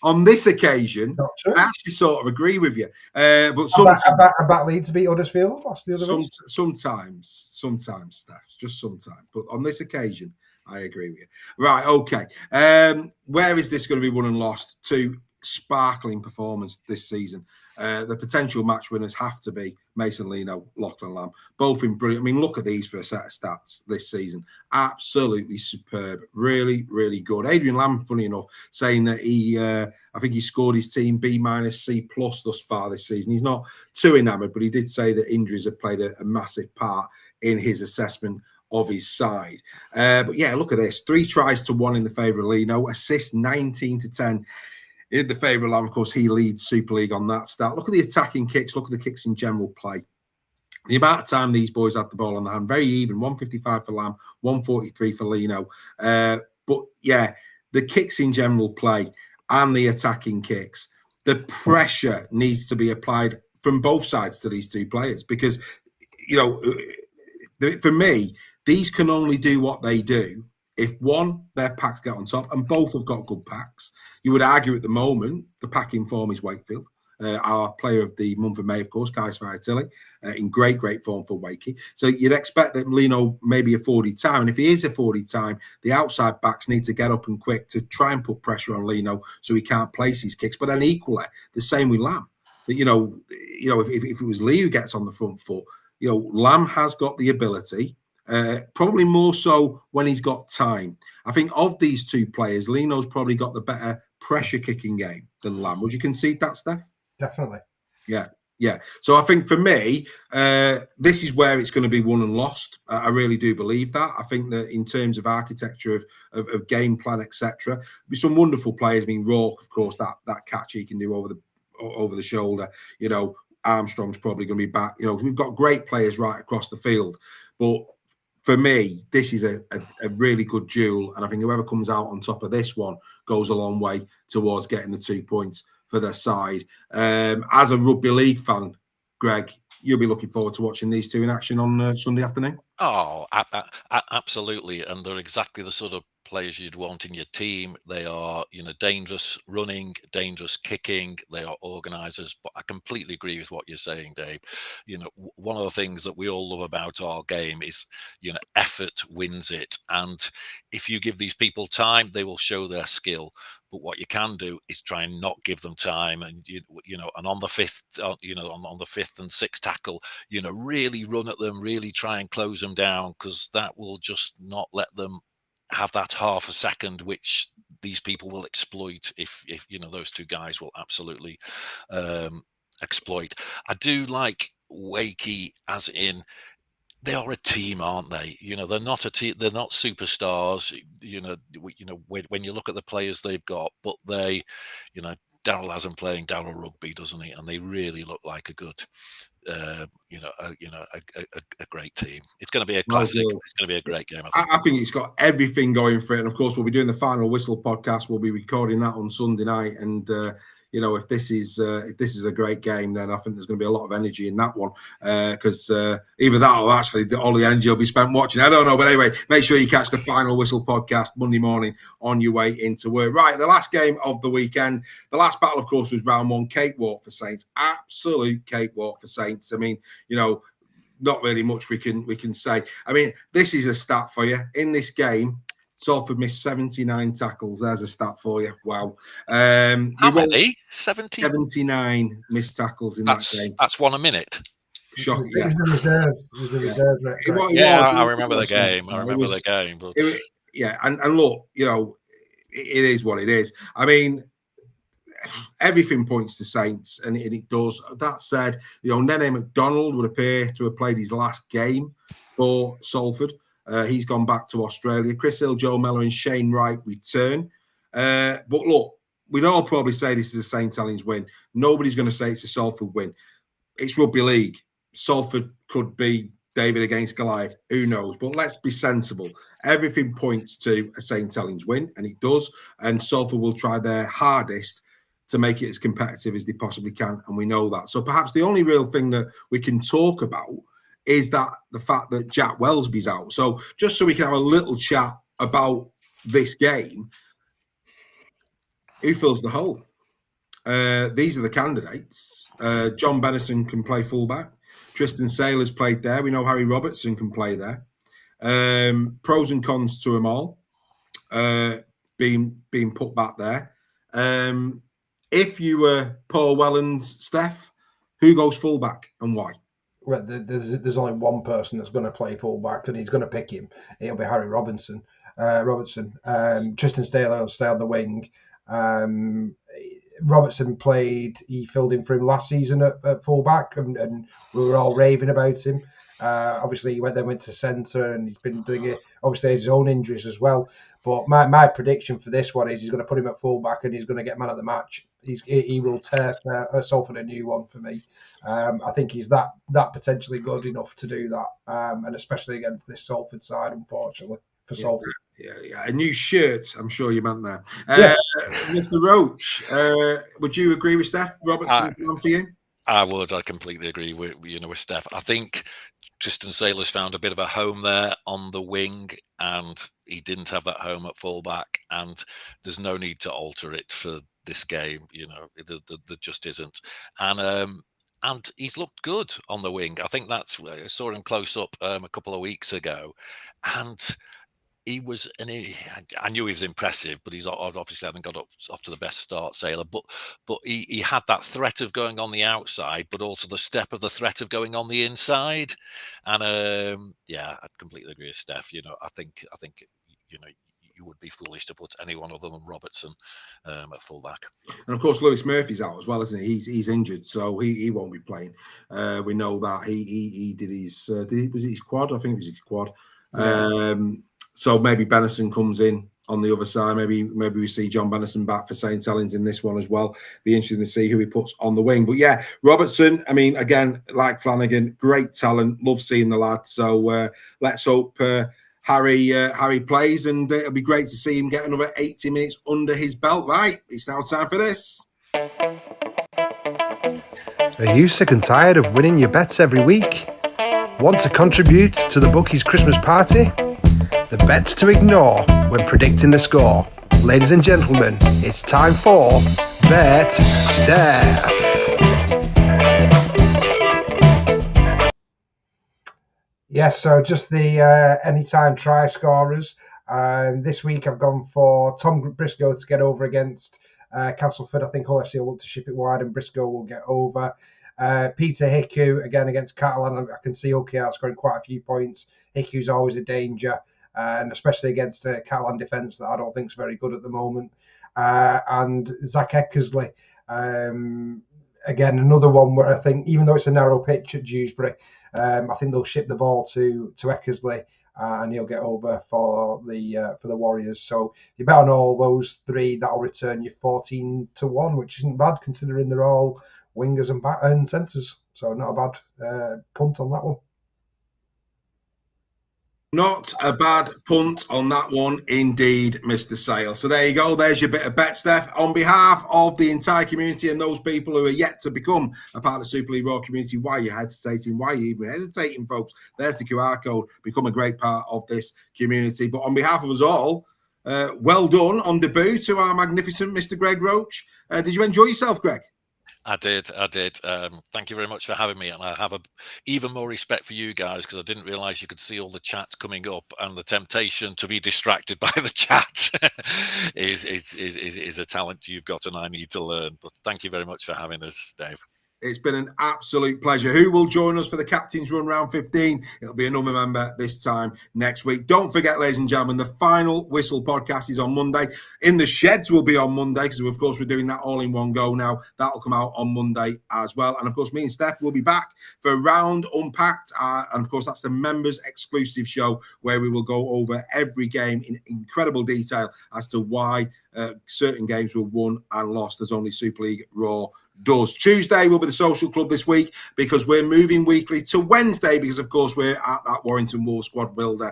A: on this occasion, I actually sort of agree with you. But sometimes,
C: I bet Leeds to beat Huddersfield.
A: Sometimes, Steph, just sometimes. But on this occasion, I agree with you. Right, okay. Where is this going to be won and lost? To sparkling performance this season. The potential match winners have to be Mason Leno, Lachlan Lamb, both in brilliant. I mean, look at these for a set of stats this season. Absolutely superb. Really, really good. Adrian Lamb, funny enough, saying that I think he scored his team B- C+ thus far this season. He's not too enamoured, but he did say that injuries have played a massive part in his assessment of his side. But yeah, look at this. 3 tries to 1 in the favour of Leno. Assists 19-10. In the favour of Lamb, of course, he leads Super League on that stat. Look at the attacking kicks. Look at the kicks in general play. The amount of time these boys had the ball on the hand, very even. 155 for Lamb, 143 for Leno. But yeah, the kicks in general play and the attacking kicks, the pressure needs to be applied from both sides to these two players because, for me, these can only do what they do if one, their packs get on top, and both have got good packs. You would argue at the moment, the pack in form is Wakefield. Our player of the month of May, of course, Kai Sviatilli, in great form for Wakey. So you'd expect that Leno may be afforded time. And if he is afforded time, the outside backs need to get up and quick to try and put pressure on Leno so he can't place his kicks. But then equally, the same with Lamb. If it was Lee who gets on the front foot, Lamb has got the ability. Probably more so when he's got time. I think of these two players, Leno's probably got the better pressure kicking game than Lamb. Would you concede that, Steph?
C: Definitely.
A: Yeah. So I think for me, this is where it's going to be won and lost. I really do believe that. I think that in terms of architecture of game plan, etc., be some wonderful players. I mean, Roche, of course, that catch he can do over the shoulder. Armstrong's probably going to be back. We've got great players right across the field, but for me, this is a really good duel, and I think whoever comes out on top of this one goes a long way towards getting the 2 points for their side. As a rugby league fan, Greg, you'll be looking forward to watching these two in action on Sunday afternoon.
B: Oh, absolutely, and they're exactly the sort of players you'd want in your team. They are, dangerous running, dangerous kicking. They are organisers. But I completely agree with what you're saying, Dave. One of the things that we all love about our game is, effort wins it. And if you give these people time, they will show their skill. But what you can do is try and not give them time, and and on the fifth, on the fifth and sixth tackle, really run at them, really try and close them down, because that will just not let them have that half a second, which these people will exploit. If those two guys will absolutely exploit. I do like Wakey, as in, they are a team, aren't they? They're not a team. They're not superstars. When you look at the players they've got, but they, Darryl has them playing Darryl rugby, doesn't he? And they really look like a good, a great team. It's going to be a classic. It's going to be a great game.
A: I think it's got everything going for it. And of course, we'll be doing the Final Whistle podcast. We'll be recording that on Sunday night, and if this is a great game, then I think there's going to be a lot of energy in that one, because either that or actually all the energy will be spent watching. I don't know, but anyway, make sure you catch the Final Whistle podcast Monday morning on your way into work. Right, the last game of the weekend, the last battle, of course, was round one. Cakewalk for Saints, absolute cakewalk for Saints. I mean, not really much we can say. I mean, this is a stat for you in this game. Salford missed 79 tackles. There's a stat for you. Wow.
B: How many?
A: 79 missed tackles in that game.
B: That's one a minute.
A: Shocking.
C: It was a reserve.
B: I remember the game. The game. But...
A: and look, it is what it is. I mean, everything points to Saints, and it does. That said, Nene McDonald would appear to have played his last game for Salford. He's gone back to Australia. Chris Hill, Joe Mellor, and Shane Wright return. But look, we'd all probably say this is a St. Helens win. Nobody's going to say it's a Salford win. It's rugby league. Salford could be David against Goliath. Who knows? But let's be sensible. Everything points to a St. Helens win, and it does. And Salford will try their hardest to make it as competitive as they possibly can, and we know that. So perhaps the only real thing that we can talk about is that the fact that Jack Welsby's out. So just so we can have a little chat about this game, who fills the hole? These are the candidates. John Bennison can play fullback. Tristan Saylor's played there. We know Harry Robertson can play there. Pros and cons to them all, being put back there. If you were Paul Wellens, Stef, who goes fullback and why?
C: Well, there's only one person that's going to play fullback, and he's going to pick him. It'll be Harry Robertson. Tristan Saylor will stay on the wing. Robertson he filled in for him last season at fullback, and we were all raving about him. Obviously, he went to centre, and he's been doing it. Obviously, his own injuries as well. But my prediction for this one is he's going to put him at fullback, and he's going to get man of the match. He will tear Salford a new one for me. I think he's that potentially good enough to do that, and especially against this Salford side, unfortunately, for Salford.
A: Yeah. A new shirt, I'm sure you meant there.
C: Yes.
A: Mr. Roche, would you agree with Stef Robertson for you?
B: I would. I completely agree with Stef. I think Tristan Saylor's found a bit of a home there on the wing, and he didn't have that home at fullback, and there's no need to alter it for this game. There just isn't. And he's looked good on the wing. I think I saw him close up a couple of weeks ago, and I knew he was impressive, but he's obviously hadn't got off to the best start, Saylor. But he had that threat of going on the outside, but also the step of the threat of going on the inside. And I completely agree with Stef. I think you would be foolish to put anyone other than Robertson at fullback.
A: And of course, Lewis Murphy's out as well, isn't he? He's injured, so he won't be playing. We know that he did his was it his quad? I think it was his quad. Yeah. So maybe Bennison comes in on the other side. Maybe we see John Bennison back for St. Helens in this one as well. Be interesting to see who he puts on the wing. But yeah, Robertson, I mean, again, like Flanagan, great talent. Love seeing the lad. So let's hope Harry plays, and it'll be great to see him get another 80 minutes under his belt. Right, it's now time for this.
D: Are you sick and tired of winning your bets every week? Want to contribute to the bookies' Christmas party? The bets to ignore when predicting the score. Ladies and gentlemen, it's time for Bet Stef.
C: Yes, so just the anytime try scorers. This week I've gone for Tom Briscoe to get over against Castleford. I think Hull FC will look to ship it wide and Briscoe will get over. Peter Hiku again against Catalan. I can see OKR scoring quite a few points. Hiku's always a danger, and especially against a Catalan defence that I don't think is very good at the moment. And Zach Eckersley, again, another one where I think, even though it's a narrow pitch at Dewsbury, I think they'll ship the ball to Eckersley, and he'll get over for the Warriors. So if you bet on all those three, that'll return you 14-1, which isn't bad considering they're all wingers and centres. So not a bad punt on that one.
A: Not a bad punt on that one, indeed, Mr. Sale. So there you go. There's your bit of bet, Steph. On behalf of the entire community and those people who are yet to become a part of the Super League Raw community, why are you hesitating? Why are you even hesitating, folks? There's the QR code. Become a great part of this community. But on behalf of us all, well done on debut to our magnificent Mr. Greg Roche. Did you enjoy yourself, Greg?
B: I did. Thank you very much for having me, and I have even more respect for you guys because I didn't realise you could see all the chat coming up, and the temptation to be distracted by the chat is a talent you've got, and I need to learn. But thank you very much for having us, Dave.
A: It's been an absolute pleasure. Who will join us for the Captain's Run Round 15? It'll be another member this time next week. Don't forget, ladies and gentlemen, the Final Whistle podcast is on Monday. In the Sheds will be on Monday because, of course, we're doing that all in one go now. That'll come out on Monday as well. And, of course, me and Steph will be back for Round Unpacked. And, of course, that's the members' exclusive show where we will go over every game in incredible detail as to why certain games were won and lost, as only Super League Raw does. Tuesday will be the social club this week because we're moving weekly to Wednesday because, of course, we're at that Warrington Wolves squad builder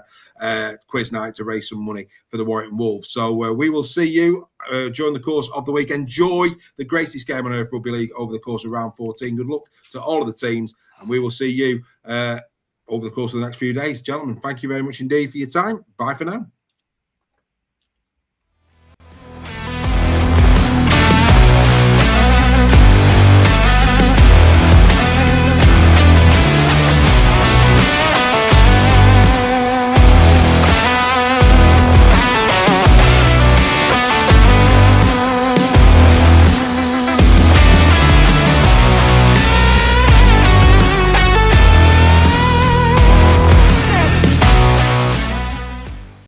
A: quiz night to raise some money for the Warrington Wolves. So we will see you during the course of the week. Enjoy the greatest game on earth, Rugby League, over the course of round 14. Good luck to all of the teams, and we will see you over the course of the next few days. Gentlemen, thank you very much indeed for your time. Bye for now.